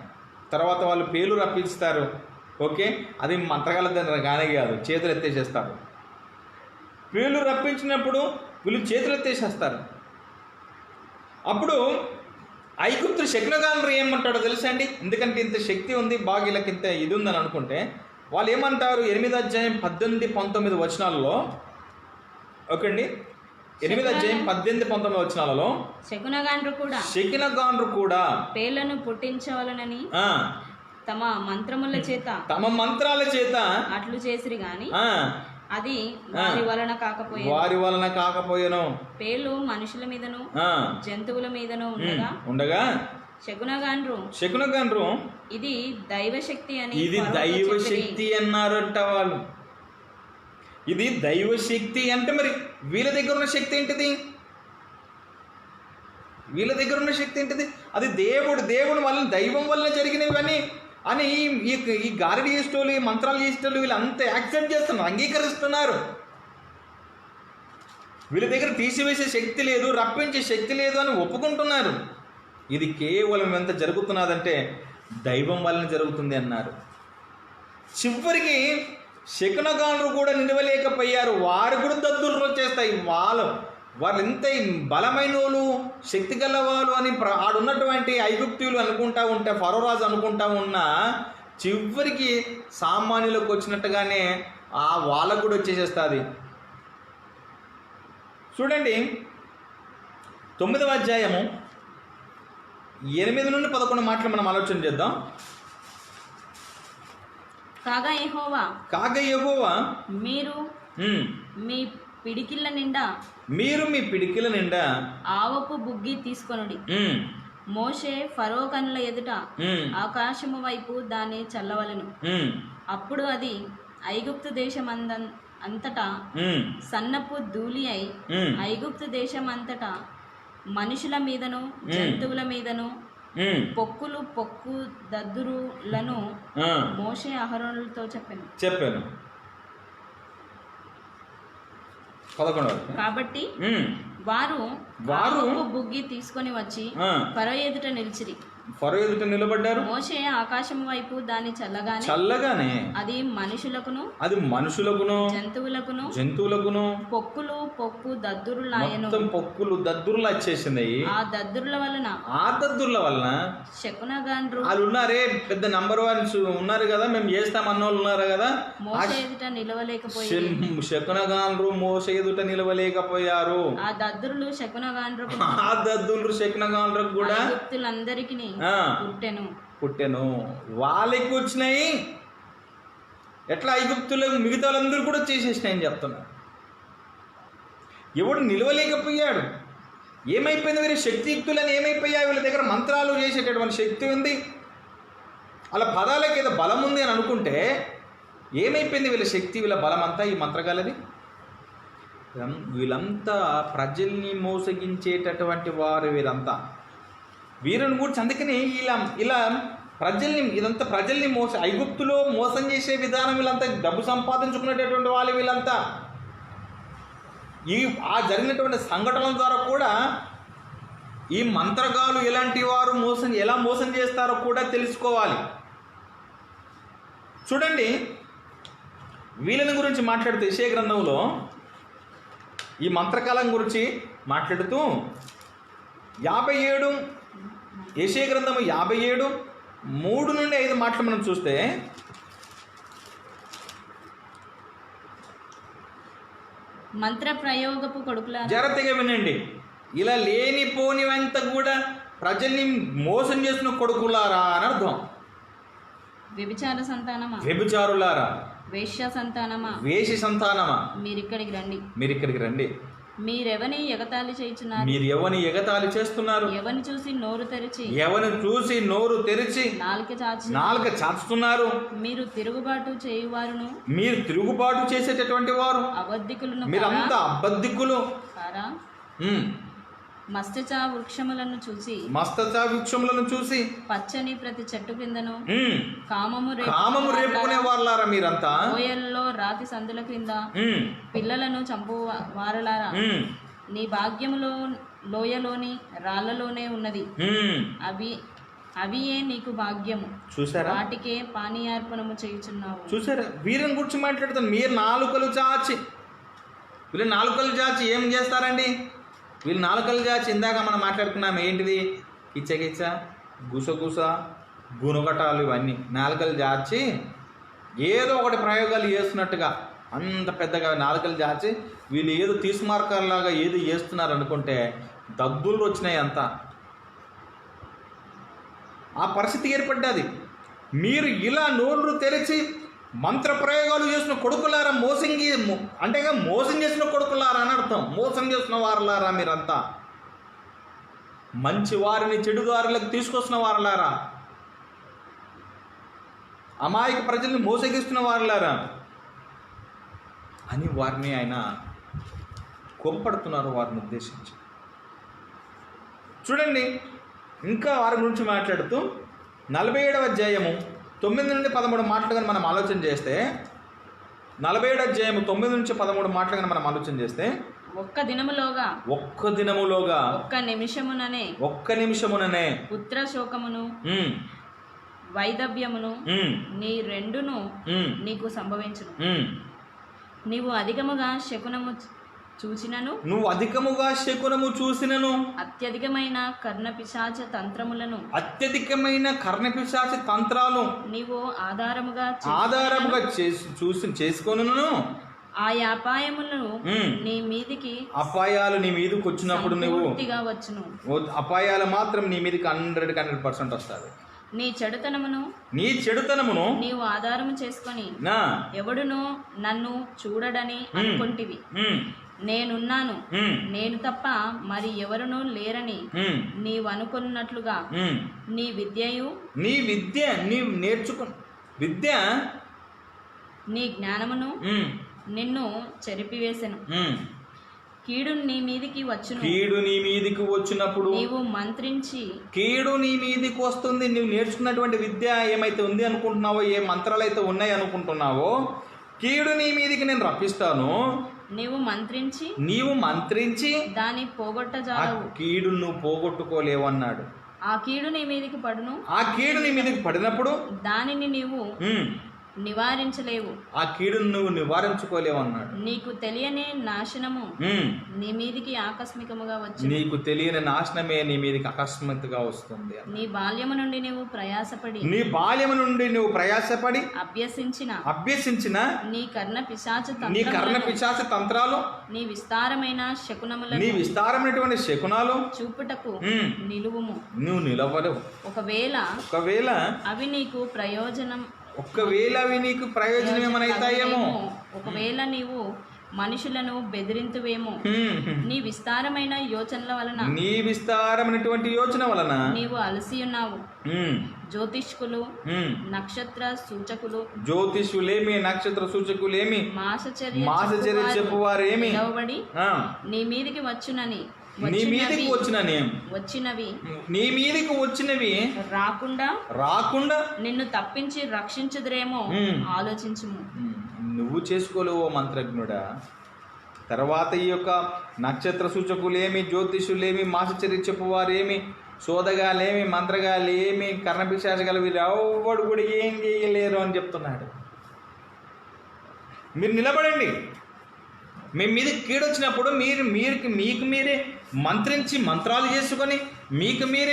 తర్వాత వాళ్ళు పేలు రప్పిస్తారు. ఓకే, అది మంత్రగాల దగ్గర కానీ కాదు, చేతులు ఎత్తేసేస్తారు. పేలు రప్పించినప్పుడు వీళ్ళు చేతులు ఎత్తేసేస్తారు. అప్పుడు ఐగుప్తు శకునగాండ్రు ఏమంటాడో తెలుసా అండి? ఎందుకంటే ఇంత శక్తి ఉంది, బాగా వీళ్ళకి ఇంత ఇది ఉందని అనుకుంటే వాళ్ళు ఏమంటారు? 8వ అధ్యాయం 18, 19 వచనాలలో, ఓకే అండి, 8వ అధ్యాయం 18, 19 వచనాలలో శకునగాండ్రు కూడా పేలను పుట్టించవలనని తమ మంత్రాల చేత అట్లు చేసిరి గాని అది వారి వలన కాకపోయేను. పేలు మనుషుల మీదను జంతువుల మీదను ఉండగా శకునగాండ్రు ఇది దైవశక్తి అన్నారంట వాళ్ళు. ఇది దైవశక్తి అంటే మరి వీళ్ళ దగ్గర ఉన్న శక్తి ఏంటిది? అది దేవుడు వల్ల, దైవం వల్ల జరిగినవి అని ఈ గారడి చేసేటోళ్ళు, ఈ మంత్రాలు చేసేటోళ్ళు వీళ్ళంతా యాక్సెప్ట్ చేస్తున్నారు, అంగీకరిస్తున్నారు. వీళ్ళ దగ్గర తీసివేసే శక్తి లేదు, రప్పించే శక్తి లేదు అని ఒప్పుకుంటున్నారు. ఇది కేవలం ఎంత జరుగుతున్నదంటే దైవం వలన జరుగుతుంది అన్నారు. చివరికి శకునగాండ్రు కూడా నిలవలేకపోయారు. వారు కూడా దద్దులు వచ్చేస్తాయి. వాళ్ళు ఎంత బలమైన వాళ్ళు, శక్తి గల వాళ్ళు అని ఆడున్నటువంటి ఐగుప్తీయులు అనుకుంటా ఉంటే, ఫరో రాజు అనుకుంటా ఉన్నా, చివరికి సామాన్యులకు వచ్చినట్టుగానే వాళ్ళకు కూడా వచ్చేసేస్తుంది. చూడండి 9వ అధ్యాయము 8 నుండి 11 మాటలు మనం ఆలోచన చేద్దాం. కాగా యెహోవా మీరు మీ పిడికిళ్ళ నిండా ఆవపు బుగ్గి తీసుకొనుడి. మోషే ఫరో కనుల ఎదుట ఆకాశము వైపు దాన్ని చల్లవలెను. అప్పుడు అది ఐగుప్తు దేశం అంతటా సన్నపు ధూళి అయి ఐగుప్తు దేశం అంతటా మనుషుల మీదను జంతువుల మీదను పొక్కు దద్దురులను మోషే అహరోనులతో చెప్పాను. 11. కాబట్టి ఉమ్. వారు వారు ఆహాబు బుగ్గి తీసుకొని వచ్చి ఆ. ఫరో ఎదుట నిలిచిరి. ఫరో ఎదుట నిలబడ్డారు. మోషే ఆకాశం వైపు దాన్ని చల్లగానే అది మనుషులకును అది మనుషులకును జంతువులకును పొక్కు దద్దురులాయను. మొత్తం పొక్కులు దద్దురులు వచ్చేసింది. ఆ దద్దురుల వలన శకునగాండ్రు వాళ్ళు ఉన్నారే, పెద్ద నంబర్ 1 ఉన్నారు కదా, మేము చేస్తామన్న వాళ్ళు ఉన్నారు కదా, మోషే ఎదుట నిలవలేకపోయారు. శకునగాండ్రు మోసే ఎదుట నిలవలేకపోయారు. ఆ దద్దురులు శకునగాండ్రకు కూడా ఐగుప్తులందరికీ పుట్టెను. వాళ్ళకి వచ్చినాయి. ఎట్లా ఐగుప్తులు మిగతా వాళ్ళందరూ కూడా చేసేసినాయని చెప్తున్నారు. ఎవడు నిలవలేకపోయాడు. ఏమైపోయింది? వీరి శక్తియుక్తులని ఏమైపోయాయి? వీళ్ళ దగ్గర మంత్రాలు చేసేటటువంటి శక్తి ఉంది, అలా పదాలకు ఏదో బలం ఉంది అని అనుకుంటే ఏమైపోయింది వీళ్ళ శక్తి, వీళ్ళ బలం అంతా ఈ మంత్రగాలది. వీళ్ళంతా ప్రజల్ని మోసగించేటటువంటి వారు. వీరిని గురించి అందుకని ఇలా ప్రజల్ని ఐగుప్తులో మోసం చేసే విధానం, వీళ్ళంతా డబ్బు సంపాదించుకునేటటువంటి వాళ్ళు. వీళ్ళంతా జరిగినటువంటి సంఘటనల ద్వారా కూడా ఈ మంత్రగాలు ఎలాంటి వారు ఎలా మోసం చేస్తారో కూడా తెలుసుకోవాలి. చూడండి, వీళ్ళని గురించి మాట్లాడుతూ యెషయా గ్రంథంలో ఈ మంత్రకాలం గురించి మాట్లాడుతూ 57 యెషయా గ్రంథము 57 3 నుండి 5 మాటలు మనం చూస్తే, మంత్ర ప్రయోగపు కొడుకుల జాగ్రత్తగా వినండి. ఇలా లేనిపోనివంతా కూడా ప్రజల్ని మోసం చేసిన కొడుకులారా అని అర్థం. వ్యభిచార సంతానమా, వ్యభిచారులారా, వేశ్య సంతానమా, వేషి సంతానమా, మీరిక్కడికి రండి. మీరెవని ఎగతాళి చేస్తున్నారు? మీరు ఎవని ఎగతాళి చేస్తున్నారు? ఎవని చూసి నోరు తెరిచి నాలుక చాచుతున్నారు? మీరు తిరుగుబాటు చేయువారును, మీరు తిరుగుబాటు చేసేటటువంటి వారు, అబద్ధికులను, మీరంతా అబద్ధికులు. మస్తచ వృక్షములను చూసి పచ్చని ప్రతి చెట్టు క్రిందను కామము రేపుకునే వాళ్ళారా మీరంతా? లోయల్లో రాతి సందుల క్రింద పిల్లలను చంపు వారలారా, నీ భాగ్యములో లోయలోని రాళ్లలోనే ఉన్నది, అవియే నీకు భాగ్యము. చూసారా? వాటికే పానీయార్పణము చేయుచున్నావు. చూసారా? వీరిని గురించి మాట్లాడుతాను. మీరు నాలుకలు చాచి ఏం చేస్తారండి? వీళ్ళు నాలుకలు చాచి ఇందాక మనం మాట్లాడుకున్నాం. ఏంటిది? కిచ్చ గుసగుస గుణగటాలు, ఇవన్నీ నాలుకలు చాచి ఏదో ఒకటి ప్రయోగాలు చేస్తున్నట్టుగా, అంత పెద్దగా నాలుకలు చాచి వీళ్ళు ఏదో తీసుమార్కాలాగా ఏదో చేస్తున్నారు అనుకుంటే దద్దులు వచ్చినాయి. అంతా ఆ పరిస్థితి ఏర్పడ్డది. మీరు ఇలా నోరు తెరిచి మంత్ర ప్రయోగాలు చేసిన కొడుకులారా, మోసం చేసిన కొడుకులారా అని అర్థం. మోసం చేసిన వారులారా మీరంతా, మంచి వారిని చెడుదారులకు తీసుకొస్తున్న వారులారా, అమాయక ప్రజల్ని మోసగిస్తున్న వారులారా అని వారిని ఆయన కోప్పడుతున్నారు, వారిని ఉద్దేశించి. చూడండి, ఇంకా వారి గురించి మాట్లాడుతూ 47వ అధ్యాయము 9 నుండి 13 మాటలు కానీ మనం ఆలోచన చేస్తే, 47వ అధ్యాయము 9 నుంచి 13 మాటలు కానీ మనం ఆలోచన చేస్తే, ఒక్క దినములోగా ఒక్క నిమిషముననే పుత్ర శోకమును వైదవ్యమును నీ రెండును నీకు సంభవించును. నీవు అధికముగా శకునము చూసినను అత్యధికమైన కర్ణపిశాచ తంత్రాలు నీవు ఆధారముగా చేసుకొనును. ఆయా అపాయములను అపాయాలు నీ మీదకి వచ్చినప్పుడు నువ్వు వచ్చును. అపాయాలు మాత్రం నీ మీదకి 100% వస్తుంది. నీ చెడుతనమును నీవు ఆధారము చేసుకొని ఎవడును నన్ను చూడడని అనుకొంటివి. నేనున్నాను, నేను తప్ప మరి ఎవరునూ లేరని నీవు అనుకున్నట్లుగా నీ విద్య నీ జ్ఞానమును నిన్ను చెరిపివేసెను. కీడు నీ మీదికి వచ్చినప్పుడు నీవు మంత్రించి, కీడు నీ మీదికి వస్తుంది. నువ్వు నేర్చుకున్నటువంటి విద్య ఏమైతే ఉంది అనుకుంటున్నావో, ఏ మంత్రాలు అయితే ఉన్నాయి అనుకుంటున్నావో, కీడు నీ మీదికి నేను రప్పిస్తాను, నీవు మంత్రించి ఆ దాన్ని పోగొట్టజాలవు. కీడు నువ్వు పోగొట్టుకోలేవు అన్నాడు. ఆ కీడు నీ మీదికి పడును, ఆ కీడు నీ మీదకి పడినప్పుడు దానిని నీవు నివారించలేవు, ఆ కీడును నువ్వు నివారించుకోలేవు అన్నాడు. నీకు తెలియని నాశనము నీ మీదికి ఆకస్మికముగా వచ్చి నీకు తెలియని నాశనమే నీ మీదకి అకస్మాత్తుగా వస్తుంది. నీ బాల్యము నుండి నీవు ప్రయాసపడి అభ్యసించిన నీ కర్ణ పిశాచ తంత్రాలు, నీ విస్తారమైనటువంటి శకునాలు చూపుటకు నిలువుము. నువ్వు నిలవలేవు. ఒకవేళ అవి నీకు ప్రయోజనం ఏమనైతాయేమో, ఒకవేళ నీవు మనుషులను బెదిరింతువేమో, నీ విస్తారమైనటువంటి యోచన వలన నీవు అలసి ఉన్నావు. జ్యోతిష్యులేమి నక్షత్ర సూచకులేమి మాసచర్య చెప్పువారేమి నిలవబడి నీ మీదికి వచ్చినవి రాకుండా నిన్ను తప్పించి రక్షించుదురేమో ఆలోచించుము. నువ్వు చేసుకోలేవో మంత్రజ్ఞుడా. తర్వాత ఈ యొక్క నక్షత్ర సూచకులేమి, జ్యోతిషులేమి, మాసచర్య చెప్పువారేమి, సోదగాలేమి, మంత్రగాలేమి, కర్ణపిశాచగాలు వీరెవ్వడు కూడా ఏం చేయలేరు అని చెప్తున్నాడు. మీరు నిలబడండి. మీ మీద కీడొచ్చినప్పుడు మీకు మీరే మంత్రించి మంత్రాలు చేసుకొని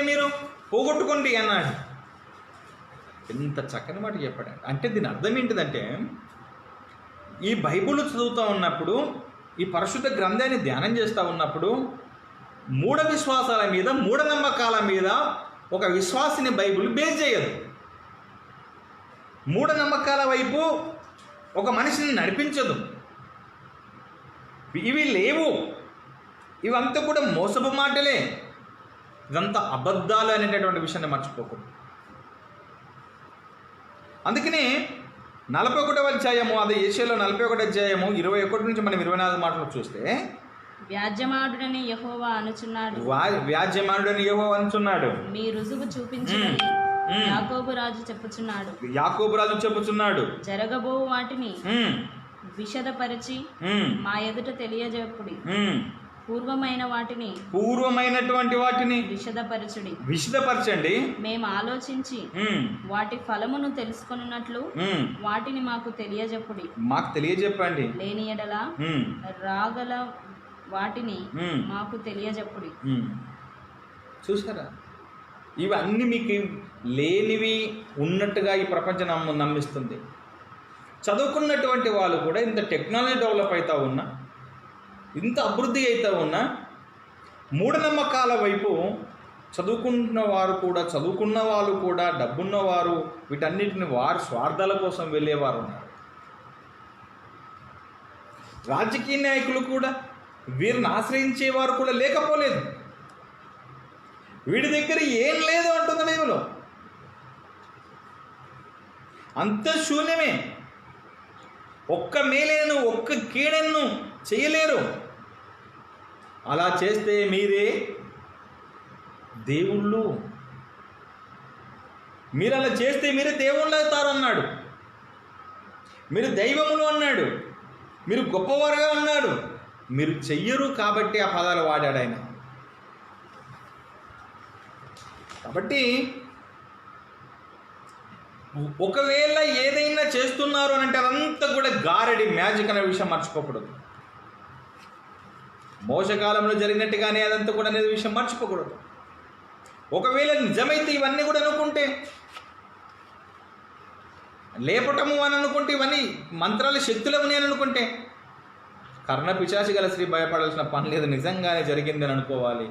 మీరు పోగొట్టుకోండి అన్నాడు. ఎంత చక్కని మాట చెప్పాడు. అంటే దీని అర్థం ఏంటిదంటే, ఈ బైబిల్ చదువుతూ ఉన్నప్పుడు, ఈ పరిశుద్ధ గ్రంథాన్ని ధ్యానం చేస్తూ ఉన్నప్పుడు, మూఢ విశ్వాసాల మీద, మూఢనమ్మకాల మీద ఒక విశ్వాసిని బైబిల్ బేస్ చేయదు. మూఢనమ్మకాల వైపు ఒక మనిషిని నడిపించదు. ఇవి లేవు, ఇవంతా కూడా మోసపు మాటలే, ఇదంతా అబద్ధాలు అనేటటువంటి విషయాన్ని మర్చిపోకూడదు. అందుకనే 41వ అధ్యాయము, అది యెషయాలో 41వ అధ్యాయము 21 నుంచి మనం 24 మాటలు చూస్తే, వ్యాజ్యమాడుడని యెహోవా అనుచున్నాడు, మీ రుజువు చూపించమని యాకోబు రాజు చెప్పుచున్నాడు. జరగబో వాటిని విషదపరిచి మా ఎదుట తెలియజెప్పుడి, పూర్వమైనటువంటి వాటిని విషదపరచండి. మేము ఆలోచించి వాటి ఫలమును తెలుసుకొనున్నట్లు వాటిని మాకు తెలియజెప్పండి. లేని ఎడల రాగల వాటిని మాకు తెలియజెప్పుడి. చూసారా, ఇవన్నీ మీకు లేనివి ఉన్నట్టుగా ఈ ప్రపంచం నమ్మిస్తుంది. చదువుకున్నటువంటి వాళ్ళు కూడా ఇంత టెక్నాలజీ డెవలప్ అవుతూ ఉన్నా, ఇంత అభివృద్ధి అవుతూ ఉన్నా, మూఢనమ్మకాల వైపు చదువుకున్న వాళ్ళు కూడా డబ్బున్నవారు వీటన్నిటిని వారి స్వార్థాల కోసం వెళ్ళేవారు ఉన్నారు. రాజకీయ నాయకులు కూడా వీరిని ఆశ్రయించేవారు కూడా లేకపోలేదు. వీడి దగ్గర ఏం లేదు అంటుంది బైబిల్. అంత శూన్యమే. ఒక్క మేలేను, ఒక్క కీడను చేయలేరు. అలా చేస్తే మీరే దేవుళ్ళు, మీరు అలా చేస్తే మీరే దేవుళ్ళు అవుతారు అన్నాడు. మీరు దైవములు అన్నాడు, మీరు గొప్పవారుగా అన్నాడు. మీరు చెయ్యరు కాబట్టి ఆ పదాలు వాడాడు ఆయన. కాబట్టి ఒకవేళ ఏదైనా చేస్తున్నారు అని అంటే అదంతా కూడా గారడి, మ్యాజిక్ అనే విషయం మర్చిపోకూడదు. మోసకాలంలో జరిగినట్టుగానే అదంతా కూడా అనే విషయం మర్చిపోకూడదు. ఒకవేళ నిజమైతే ఇవన్నీ కూడా అనుకుంటే, లేపటము అని అనుకుంటే, ఇవన్నీ మంత్రాల శక్తులవని అని అనుకుంటే, కర్ణ పిశాచి గల స్త్రీ భయపడాల్సిన పని లేదు. నిజంగానే జరిగిందని అనుకోవాలి.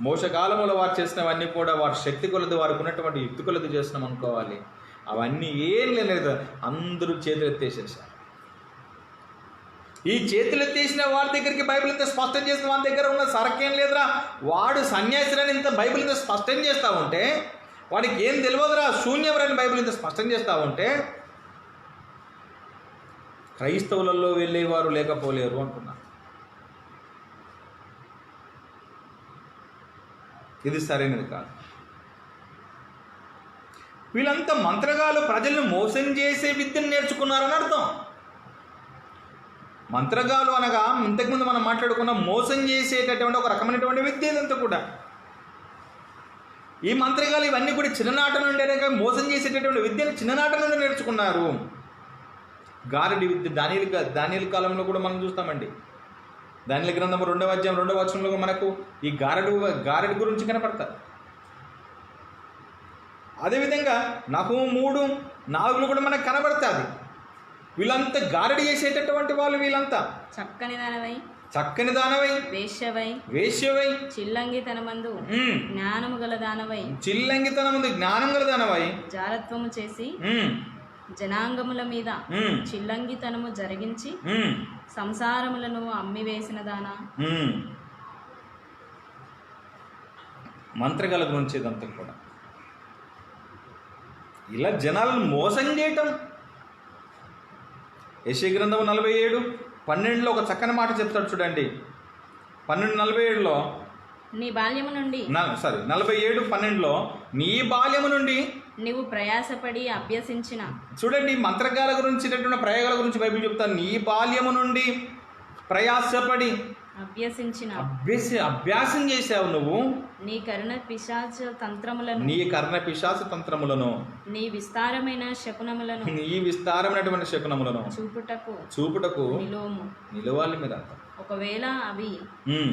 మోసకాలంలో వారు చేసినవన్నీ కూడా వారి శక్తి కొలది, వారికి ఉన్నటువంటి యుక్తి కొలది చేసినాం అనుకోవాలి. అవన్నీ ఏం లేదు. అందరూ చేతులు ఎత్తేసేసారు. ఈ చేతులు ఎత్తేసిన వారి దగ్గరికి బైబిల్ ఇంత స్పష్టం చేసిన వారి దగ్గర ఉన్న సరకేం లేదురా, వాడు సన్యాసిరని ఇంత బైబిల్ ఇంత స్పష్టం చేస్తూ ఉంటే, వాడికి ఏం తెలియదురా, శూన్యవరని బైబిల్ ఇంత స్పష్టం చేస్తూ ఉంటే, క్రైస్తవులలో వెళ్ళేవారు లేకపోలేరు అంటున్నారు. ఇది సరైనది కాదు. వీళ్ళంతా మంత్రగాలు ప్రజలను మోసం చేసే విద్యను నేర్చుకున్నారని అర్థం. మంత్రగాలు అనగా ఇంతకుముందు మనం మాట్లాడుకున్న మోసం చేసేటటువంటి ఒక రకమైనటువంటి విద్య ఇదంతా కూడా. ఈ మంత్రగాలు ఇవన్నీ కూడా చిన్ననాట నుండి మోసం చేసేటటువంటి విద్యను చిన్ననాట నుండి నేర్చుకున్నారు. గారడి విద్య దానియేలు కాలంలో కూడా మనం చూస్తామండి. దానియేలు గ్రంథం 2వ అధ్యాయం 2వ వచనంలో మనకు ఈ గారడి గురించి కనపడతారు. అదేవిధంగా నహూము 3:4 కూడా మనకు కనబడుతుంది. వీళ్ళంతా గారడి చేసేటటువంటి వాళ్ళు. వీళ్ళంతా చక్కని దానవై వేశ్యవై చిల్లంగితనమందు జ్ఞానము గల దానవై జారత్వము చేసి జనాంగముల మీద చిల్లంగితనము జరిగించి సంసారములను అమ్మివేసిన దానా. మంత్రగాల గురించి ఇదంతా కూడా ఇలా జనాలను మోసం చేయటం. యెషయా గ్రంథం 47:12 ఒక చక్కని మాట చెప్తాడు చూడండి. 12:47 నీ బాల్యము నుండి 47:12 నీ బాల్యము నుండి నీవు ప్రయాసపడి అభ్యసించిన. చూడండి, మంత్రగాల గురించి ప్రయోగాల గురించి బైబిల్ చెప్తాను. నీ బాల్యము నుండి ప్రయాసపడి అభ్యాసం చేసావు నువ్వు. నీ కర్ణ పిశాచ తంత్రములను నీ విస్తారమైనటువంటి శకునములను చూపుటకు నిలవాలి మీరు. ఒకవేళ అవి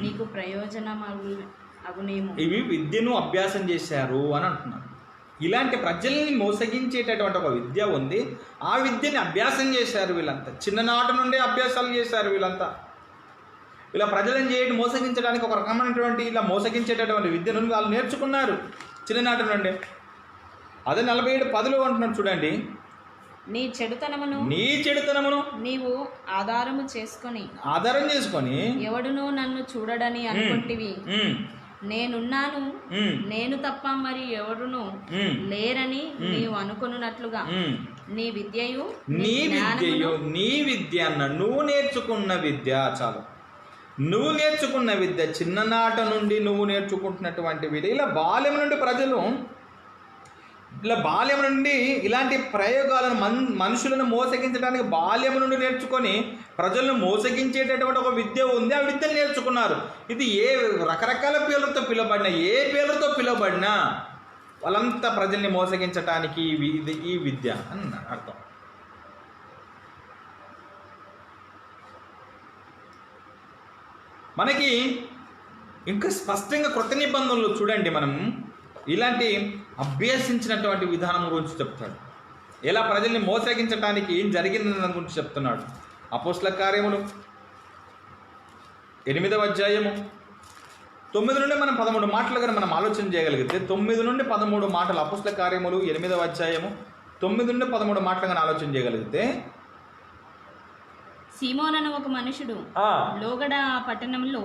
నీకు ప్రయోజనమగునేమో. ఇవి విద్యను అభ్యాసం చేశారు అని అంటున్నారు. ఇలాంటి ప్రజల్ని మోసగించేటటువంటి ఒక విద్య ఉంది. ఆ విద్యని అభ్యాసం చేశారు వీళ్ళంతా. చిన్ననాటి నుండే అభ్యాసాలు చేశారు వీళ్ళంతా. ఇలా ప్రజలను మోసగించడానికి ఒక రకమైనటువంటి ఇలా మోసగించేటటువంటి విద్యను వాళ్ళు నేర్చుకున్నారు చిన్ననాటి నుండి. అదే 47:10 అంటున్నాడు చూడండి. నీ చెడుతనమును నీవు ఆధారం చేసుకొని ఎవడునూ నన్ను చూడడని అనుకుంటివి. నేనున్నాను, నేను తప్ప మరి ఎవరును లేరని నీవు అనుకున్నట్లుగా నీ విద్య అన్న నువ్వు నేర్చుకున్న విద్య. చాలు, నువ్వు నేర్చుకున్న విద్య చిన్ననాట నుండి నువ్వు నేర్చుకుంటున్నటువంటి విద్య. ఇలా బాల్యం నుండి ఇలాంటి ప్రయోగాలను మనుషులను మోసగించడానికి బాల్యం నుండి నేర్చుకొని ప్రజలను మోసగించేటటువంటి ఒక విద్య ఉంది. ఆ విద్యను నేర్చుకున్నారు. ఇది రకరకాల పేర్లతో పిలువబడినా వాళ్ళంతా ప్రజల్ని మోసగించడానికి ఈ విద్య అని అర్థం. మనకి ఇంకా స్పష్టంగా క్రొత్త నిబంధనలు చూడండి, మనం ఇలాంటి అభ్యసించినటువంటి విధానం గురించి చెప్తాడు. ఎలా ప్రజల్ని మోసగించడానికి ఏం జరిగిందని దాని గురించి చెప్తున్నాడు. అపోస్తల కార్యములు 8వ అధ్యాయము 9 నుండి మనం 13 మాటలు కానీ మనం ఆలోచన చేయగలిగితే 9 నుండి 13 మాటలు. అపోస్తల కార్యములు 8వ అధ్యాయము 9 నుండి 13 మాటలు కానీ ఆలోచన చేయగలిగితే, సీమోనను ఒక మనుషుడు లోగడ ఆ పట్టణములో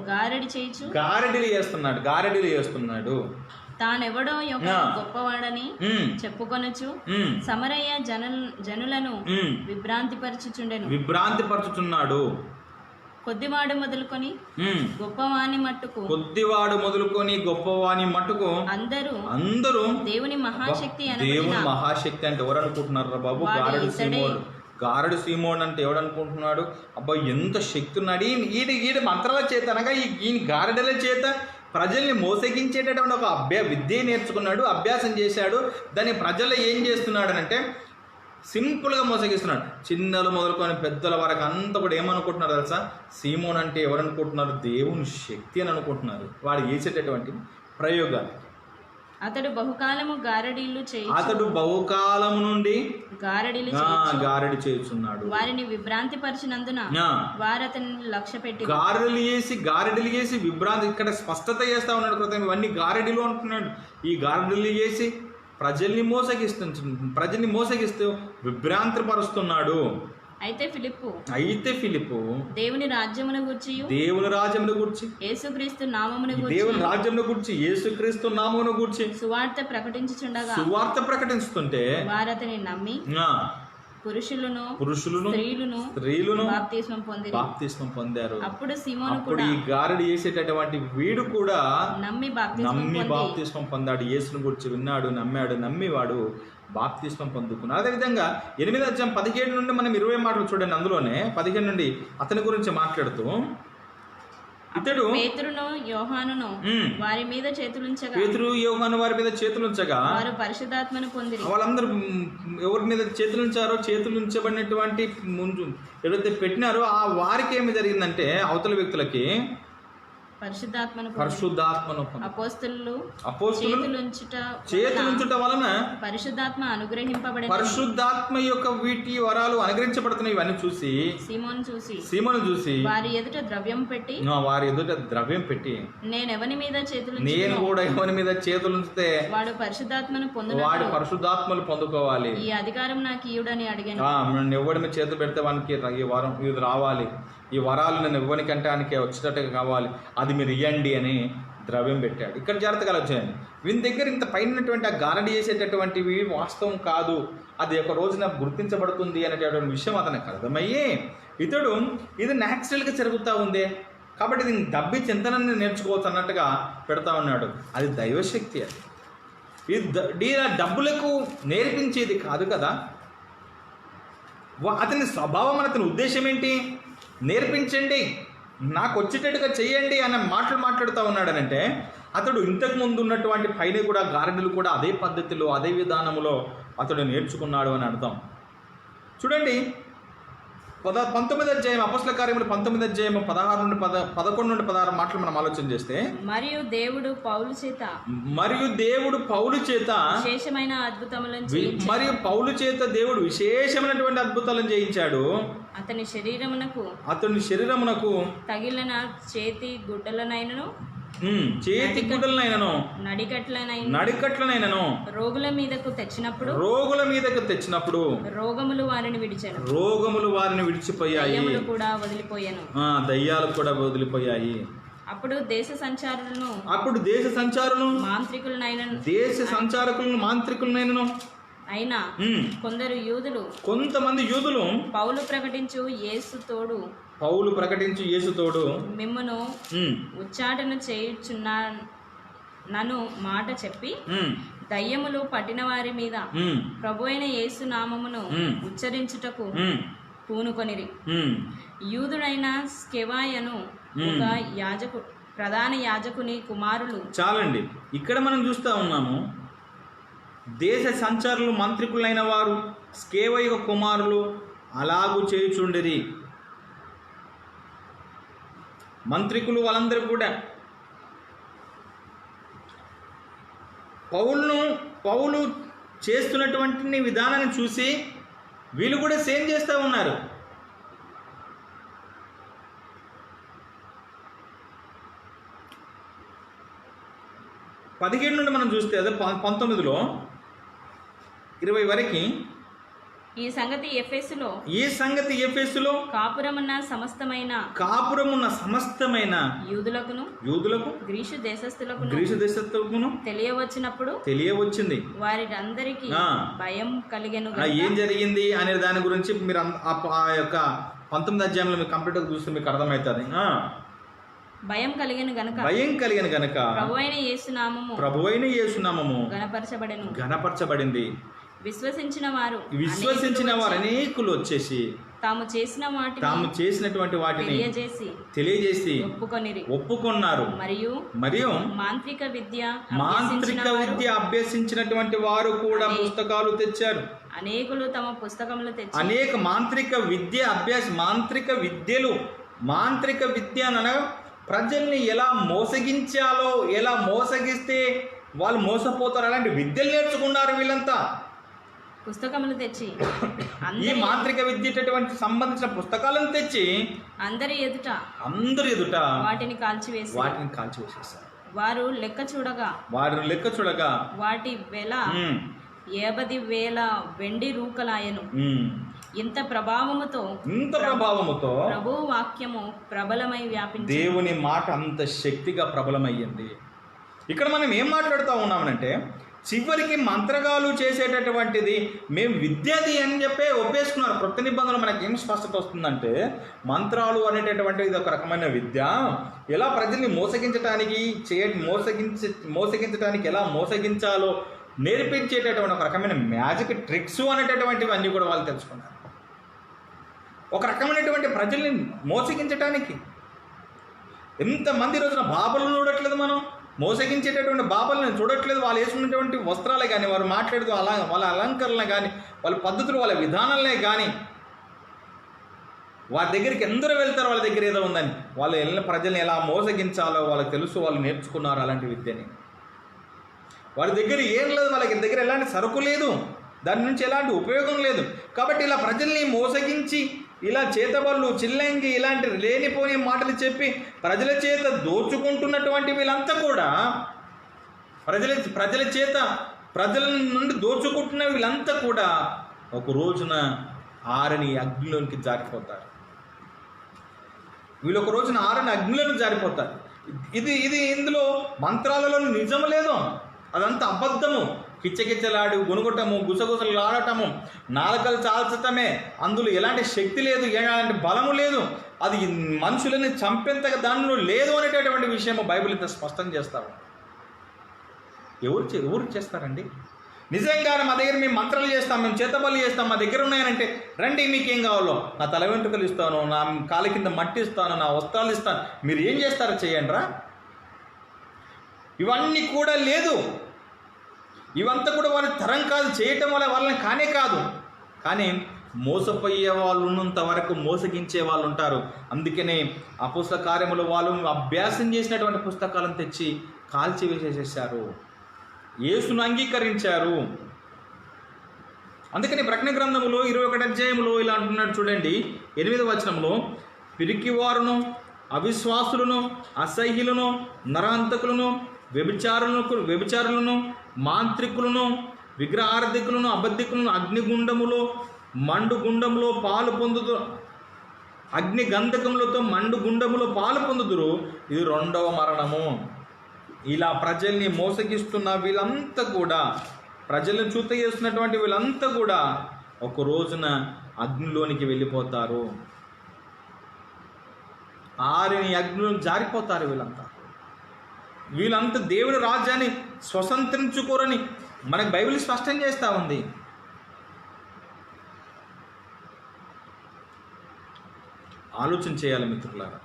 గారడీలు చేస్తున్నాడు. తానెవడో యొక్క గొప్పవాడని చెప్పుకొనొచ్చు సమరయ్య జనులను విభ్రాంతిపరచుచున్నాడు. కొద్దివాడు మొదలుకొని గొప్పవాని మట్టుకు అందరూ దేవుని మహాశక్తి అంటే ఎవరు అనుకుంటున్నారు బాబు? గారడు సీమోన్ అంటే ఎవడు అనుకుంటున్నాడు? అబ్బా, ఎంత శక్తి ఉన్నాడు ఈయన మంత్రాల చేత అనగా ఈయన గారడల చేత ప్రజల్ని మోసగించేటటువంటి ఒక విద్య నేర్చుకున్నాడు, అభ్యాసం చేశాడు. దాన్ని ప్రజలు ఏం చేస్తున్నాడు అంటే సింపుల్గా మోసగిస్తున్నాడు. చిన్నలు మొదలుకొని పెద్దల వరకు అంతా కూడా ఏమనుకుంటున్నారు తెలుసా? సీమోన్ అంటే ఎవరు అనుకుంటున్నారు? దేవుని శక్తి అని అనుకుంటున్నారు. వాడు చేసేటటువంటి ప్రయోగాలు. అతడు బహుకాలము నుండి గారడీ చేస్తున్నాడు. వారిని విభ్రాంతిపరిచినందున వారు అతన్ని లక్ష్యపెట్టి గారడీలు చేసి విభ్రాంతి. ఇక్కడ స్పష్టత చేస్తా ఉన్నాడు కృతం. ఇవన్నీ గారడీలు అంటున్నాడు. ఈ గారడీలు చేసి ప్రజల్ని మోసగిస్తూ విభ్రాంతిపరుస్తున్నాడు. అయితే ఫిలిప్పు దేవుని రాజ్యమును గూర్చి యేసుక్రీస్తు నామమును గూర్చి సువార్త ప్రకటించుతుంటే వారతని నమ్మి పురుషులను స్త్రీలను బాప్తిస్మం పొందారు. అప్పుడు సీమోను ఈ గారడి చేసేటటువంటి వీడు కూడా నమ్మి బాప్తిస్మం పొందాడు. యేసును గురించి విన్నాడు, నమ్మాడు. నమ్మి వాడు బాప్తిస్మం పొందుకున్నారు. అదేవిధంగా 8వ అధ్యాయం 17 నుండి మనం 20 మాటలు చూడండి. అందులోనే 15 నుండి అతని గురించి మాట్లాడుతూ, ఇతడు పేతురును యోహానును వారి మీద చేతులుంచగా, పేతురు యోహాను వారి మీద చేతులుంచగా వారు పరిశుద్ధాత్మను పొందిరి. వాళ్ళందరూ ఎవరి మీద చేతులుంచారో, చేతులుంచబడినటువంటి ముందు ఎవరైతే పెట్టినారో ఆ వారికి ఏమి జరిగిందంటే, అవతల వ్యక్తులకి పరిశుద్ధాత్మను అపోస్తలులు చేతులుంచుట వలన పరిశుద్ధాత్మ అనుగ్రహింపబడిన, పరిశుద్ధాత్మ యొక్క వీటి వరాలు అనుగ్రహించబడుతున్నాయి. ఇవన్నీ చూసి సీమోను చూసి వారి ఎదుట ద్రవ్యం పెట్టి నేను ఎవని మీద నేను కూడా ఎవరి మీద చేతులుంచితే వాడు పరిశుద్ధాత్మను వాడు పరిశుద్ధాత్మలు పొందుకోవాలి, ఈ అధికారం నాకు ఇయ్యుడని అడిగాను. నేను ఎవరి మీద చేతులు పెడితే వానికి ఈ వరం ఇది రావాలి, ఈ వరాలు నేను ఇవ్వనికంటే ఆయనకి వచ్చేటట్టుగా కావాలి, అది మీరు ఇవ్వండి అని ద్రవ్యం పెట్టాడు. ఇక్కడ జాగ్రత్తగా వచ్చాయండి. వీని దగ్గర ఇంత పైనటువంటి ఆ గారడి చేసేటటువంటివి వాస్తవం కాదు, అది ఒక రోజున గుర్తించబడుతుంది అనేటటువంటి విషయం అతనికి అర్థమయ్యి, ఇతడు ఇది న్యాచురల్గా జరుగుతూ ఉంది కాబట్టి దీన్ని డబ్బిచ్చి ఎంతనన్నా నేర్చుకోవచ్చు అన్నట్టుగా పెడతా ఉన్నాడు. అది దైవశక్తి. అది ఇది డబ్బులకు నేర్పించేది కాదు కదా. అతని స్వభావం, అతని ఉద్దేశం ఏంటి? నేర్పించండి, నాకు వచ్చేటట్టుగా చెయ్యండి అన్న మాటలు మాట్లాడుతూ ఉన్నాడనంటే, అతడు ఇంతకు ముందు ఉన్నటువంటి పైన కూడా గారడీలు కూడా అదే పద్ధతిలో అదే విధానంలో అతడు నేర్చుకున్నాడు అని అర్థం. చూడండి 19వ అధ్యాయం అపొస్తలుల కార్యములు 19వ అధ్యాయం 11 నుండి 16 మాటలు మనం ఆలోచన చేస్తే, మరియు దేవుడు పౌలు చేత విశేషమైన అద్భుతములను మరియు పౌలు చేత దేవుడు విశేషమైనటువంటి అద్భుతాలను చేయించాడు. అతని శరీరమునకు తగిలిన చేతి గుడ్డలనైనను నడికట్లనైనను రోగుల మీదకు తెచ్చినప్పుడు రోగములు వారిని విడిచిపోయాయి, దయ్యాలు కూడా వదిలిపోయాయి. అప్పుడు దేశ సంచారులను మాంత్రికులనైనను అయినా కొంతమంది యూదులు పౌలు ప్రకటించు యేసు తోడు మిమ్మును ఉచ్చాటన చేయుచున్నా నన్ను మాట చెప్పి దయ్యములు పట్టిన వారి మీద ప్రభువైన యేసు నామమును ఉచ్చరించుటకు పూనుకొనిరి. యూదుడైన స్కెవాయను ఒక ప్రధాన యాజకుని కుమారులు. చాలండి, ఇక్కడ మనం చూస్తా ఉన్నాము దేశ సంచారులు మంత్రికులైన వారు స్కేవయ కుమారులు అలాగూ చేయుచుండిరి. మంత్రికులు వాళ్ళందరూ కూడా పౌలు చేస్తున్నటువంటి విధానాన్ని చూసి వీళ్ళు కూడా సేమ్ చేస్తూ ఉన్నారు. పదిహేడు నుండి మనం చూస్తే అదే 19లో 20 వరకు ఈ సంగతి ఎఫెసులో కాపురమున్న సమస్తమైన యూదులకు గ్రీసు దేశస్థులకును తెలియవచ్చింది. వారందరికీ భయం కలిగెను. ఏం జరిగింది అనే దాని గురించి మీరు ఆ యొక్క 19వ అధ్యాయంలో మీరు కంప్లీట్గా చూస్తే మీకు అర్థమవుతుంది. భయం కలిగిన గనుక ప్రభువైన యేసు నామము గణపరచబడింది. విశ్వసించిన వారు అనేకులు వచ్చేసి తాము చేసినటువంటి వాటిని తెలియజేసి ఒప్పుకొన్నారు. మరియు మాంత్రిక విద్య అభ్యసించినటువంటి వారు కూడా పుస్తకాలు తెచ్చారు. అనేకులు తమ పుస్తకములు తెచ్చి అనేక మాంత్రిక విద్య అనగా ప్రజల్ని ఎలా మోసగించాలో, ఎలా మోసగిస్తే వాళ్ళు మోసపోతారు అలాంటి విద్యలు నేర్చుకున్నారు వీళ్ళంతా. పుస్తకములు తెచ్చి ఈ మాంత్రిక విద్యటువంటి సంబంధించిన పుస్తకాలను తెచ్చి అందరి ఎదుట వాటిని కాల్చివేసేసారు. వారు లెక్క చూడగా వాటి వెల 50,000 వెండి రూకలాయను. ఇంత ప్రభావముతో ప్రభువు వాక్యము ప్రబలమై వ్యాపించింది. దేవుని మాట అంత శక్తిగా ప్రబలమయ్యింది. ఇక్కడ మనం ఏం మాట్లాడుతూ ఉన్నామనంటే, చివరికి మంత్రగాలు చేసేటటువంటిది మేము విద్యది అని చెప్పి ఒప్పేసుకున్నారు. కొత్త నిబంధనలు మనకి ఏం స్పష్టత వస్తుందంటే, మంత్రాలు అనేటటువంటిది ఇది ఒక రకమైన విద్య. ఎలా ప్రజల్ని మోసగించడానికి ఎలా మోసగించాలో నేర్పించేటటువంటి ఒక రకమైన మ్యాజిక్ ట్రిక్స్ అనేటటువంటివి అన్నీ కూడా వాళ్ళు తెలుసుకున్నారు. ఒక రకమైనటువంటి ప్రజల్ని మోసగించడానికి. ఎంతమంది రోజున బాబులను చూడట్లేదు, మనం మోసగించేటటువంటి బాబులను చూడట్లేదు. వాళ్ళు వేసుకున్నటువంటి వస్త్రాలే కానీ, వారు మాట్లాడుతూ వాళ్ళ అలంకరణలే కానీ, వాళ్ళ పద్ధతులు, వాళ్ళ విధానాలే కానీ, వారి దగ్గరికి ఎందరూ వెళ్తారో వాళ్ళ దగ్గర ఏదో ఉందని, వాళ్ళు వెళ్ళిన ప్రజల్ని ఎలా మోసగించాలో వాళ్ళకి తెలుసు. వాళ్ళు నేర్చుకున్నారు అలాంటి విద్యని. వారి దగ్గర ఏం లేదు, వాళ్ళకి దగ్గర ఎలాంటి సరుకు లేదు, దాని నుంచి ఎలాంటి ఉపయోగం లేదు. కాబట్టి ఇలా ప్రజల్ని మోసగించి, ఇలా చేతబళ్ళు, చిల్లంగి, ఇలాంటి లేనిపోని మాటలు చెప్పి ప్రజల చేత దోచుకుంటున్నటువంటి వీళ్ళంతా కూడా, ప్రజల నుండి దోచుకుంటున్న వీళ్ళంతా కూడా ఒక రోజున ఆరని అగ్నిలోనికి జారిపోతారు. వీళ్ళు ఒక రోజున ఆరని అగ్నిలోకి జారిపోతారు. ఇది ఇందులో మంత్రాలలో నిజం లేదు, అదంతా అబద్ధము. కిచ్చకిచ్చలాడు, గొనుగొట్టము, గుసగుసలు ఆడటము, నాలుకలు చాల్చటమే. అందులో ఎలాంటి శక్తి లేదు, ఎలాంటి బలము లేదు, అది మనుషులని చంపేంతగా దానిలో లేదు అనేటటువంటి విషయము బైబిల్ ఇంత స్పష్టం చేస్తారు. ఎవరు చేస్తారండి? నిజంగానే మా దగ్గర మేము మంత్రాలు చేస్తాం, మేము చేతబళ్ళు చేస్తాం, మా దగ్గర ఉన్నాయనంటే రండి, మీకేం కావాలో, నా తల వెంట్రుకలు ఇస్తాను, నా కాలి కింద మట్టి ఇస్తాను, నా వస్త్రాలు ఇస్తాను, మీరు ఏం చేస్తారో చేయండి రా. ఇవన్నీ కూడా లేదు. ఇవంతా కూడా వాళ్ళ తరం కాదు, చేయటం వల్ల వాళ్ళని కానే కాదు. కానీ మోసపోయే వాళ్ళు ఉన్నంత వరకు మోసగించే వాళ్ళు ఉంటారు. అందుకనే అపోస్తల కార్యములు వాళ్ళు అభ్యాసం చేసినటువంటి పుస్తకాలను తెచ్చి కాల్చి వేసేసేసారు, యేసును అంగీకరించారు. అందుకని ప్రకటన గ్రంథములో 21 అధ్యాయంలో ఇలా అంటున్నాడు చూడండి, 8వ వచనంలో, పిరికివారును, అవిశ్వాసులను, అసహ్యులను, నరహంతకులను, వ్యభిచారులను, మాంత్రికులను, విగ్రహార్థికులను, అబద్ధికులను అగ్నిగుండములో మండు గుండములో పాలు పొందుదు, అగ్ని గంధకములతో మండు గుండములో పాలు పొందుదురు. ఇది 2వ మరణము. ఇలా ప్రజల్ని మోసగిస్తున్న వీళ్ళంతా కూడా, ప్రజలను చూత చేస్తున్నటువంటి వీళ్ళంతా కూడా ఒక రోజున అగ్నిలోనికి వెళ్ళిపోతారు. ఆరిని అగ్నిలో జారిపోతారు. వీళ్ళంతా దేవుని రాజ్యాన్ని స్వతంత్రించుకోరని మనకు బైబిల్ స్పష్టం చేస్తూ ఉంది. ఆలోచన చేయాలి మిత్రులారా.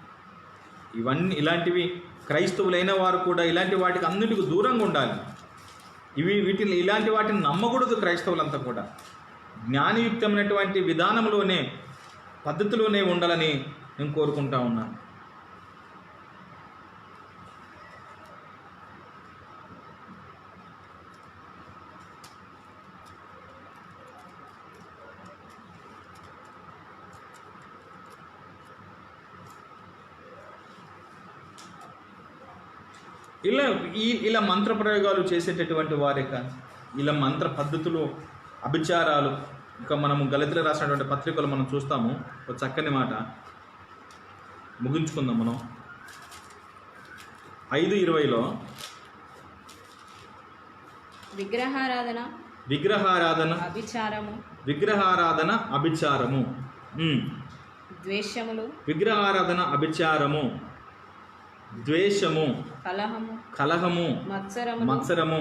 ఇలాంటివి క్రైస్తవులైన వారు కూడా ఇలాంటి వాటికి అన్నిటికీ దూరంగా ఉండాలి. ఇలాంటి వాటిని నమ్మకూడదు. క్రైస్తవులంతా కూడా జ్ఞానయుక్తమైనటువంటి విధానంలోనే, పద్ధతిలోనే ఉండాలని నేను కోరుకుంటా ఉన్నాను. ఇలా మంత్ర ప్రయోగాలు చేసేటటువంటి వారే కానీ, ఇలా మంత్ర పద్ధతులు, అభిచారాలు, ఇంకా మనము గలతీలు రాసినటువంటి పత్రికలు మనం చూస్తాము. ఒక చక్కని మాట ముగించుకుందాం మనం. 5:20లో విగ్రహారాధన అభిచారము, విగ్రహారాధన అభిచారము, ద్వేషము, కలహము, మత్సరము,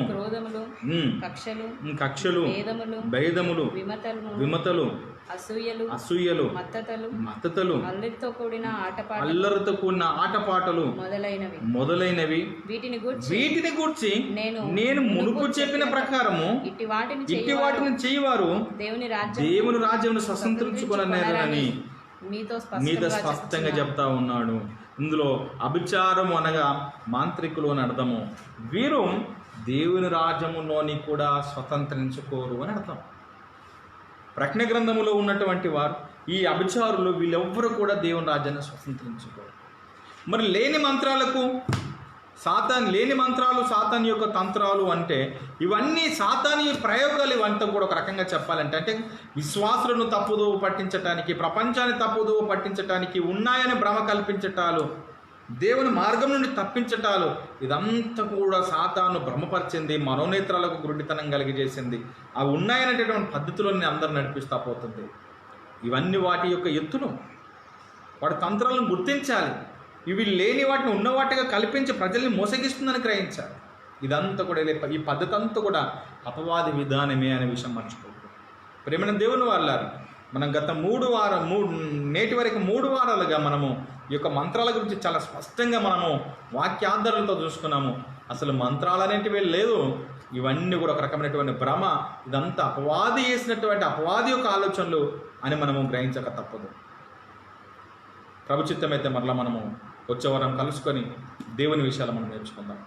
కక్షలు, భేదములు, విమతలు, అసూయలు, మత్తతలు, అల్లరితో కూడిన ఆటపాటలు మొదలైనవి వీటిని గూర్చి నేను మునుపు చెప్పిన ప్రకారము ఇట్టి వాటిని చేయవారు దేవుని రాజ్యమును స్వతంత్రించుకొనని మీతో స్పష్టంగా చెప్తా ఉన్నాడు. ఇందులో అభిచారము అనగా మాంత్రికులు అని అర్థము. వీరు దేవుని రాజ్యములోని కూడా స్వతంత్రించుకోరు అని అర్థం. ప్రకటన గ్రంథములో ఉన్నటువంటి వారు, ఈ అభిచారులు, వీళ్ళెవ్వరూ కూడా దేవుని రాజ్యాన్ని స్వతంత్రించుకోరు. మరి లేని మంత్రాలు, సాతాన్ యొక్క తంత్రాలు అంటే ఇవన్నీ సాతాని ప్రయోగాలు. ఇవంతా కూడా ఒక రకంగా చెప్పాలంటే, అంటే విశ్వాసులను తప్పుదోవ పట్టించటానికి, ప్రపంచాన్ని తప్పుదోవ పట్టించటానికి, ఉన్నాయని భ్రమ కల్పించటాలు, దేవుని మార్గం నుండి తప్పించటాలు, ఇదంతా కూడా సాతాను భ్రమపరిచింది, మనోనేత్రాలకు గురుడితనం కలిగజేసింది. అవి ఉన్నాయనేటటువంటి పద్ధతులను అందరూ నడిపిస్తూ పోతుంది. ఇవన్నీ వాటి యొక్క ఎత్తులు, వాటి తంత్రాలను గుర్తించాలి. ఇవి లేని వాటిని ఉన్నవాటిగా కల్పించి ప్రజల్ని మోసగిస్తుందని గ్రహించాలి. ఇదంతా కూడా ఈ పద్ధతి అంతా కూడా అపవాది విధానమే అనే విషయం మర్చిపోకూడదు. ప్రేమైన దేవుని వాళ్ళారు, మనం గత నేటి వరకు 3 వారాలుగా మనము ఈ యొక్క మంత్రాల గురించి చాలా స్పష్టంగా మనము వాక్యాధారాలతో చూసుకున్నాము. అసలు మంత్రాలు అనేటివి లేదు, ఇవన్నీ కూడా ఒక రకమైనటువంటి భ్రమ, ఇదంతా అపవాది చేసినటువంటి అపవాది యొక్క ఆలోచనలు అని మనము గ్రహించక తప్పదు. ప్రభుచిత్తమైతే మరలా మనము వచ్చే వారం కలుసుకొని దేవుని విషయాలు మనం నేర్చుకుందాం.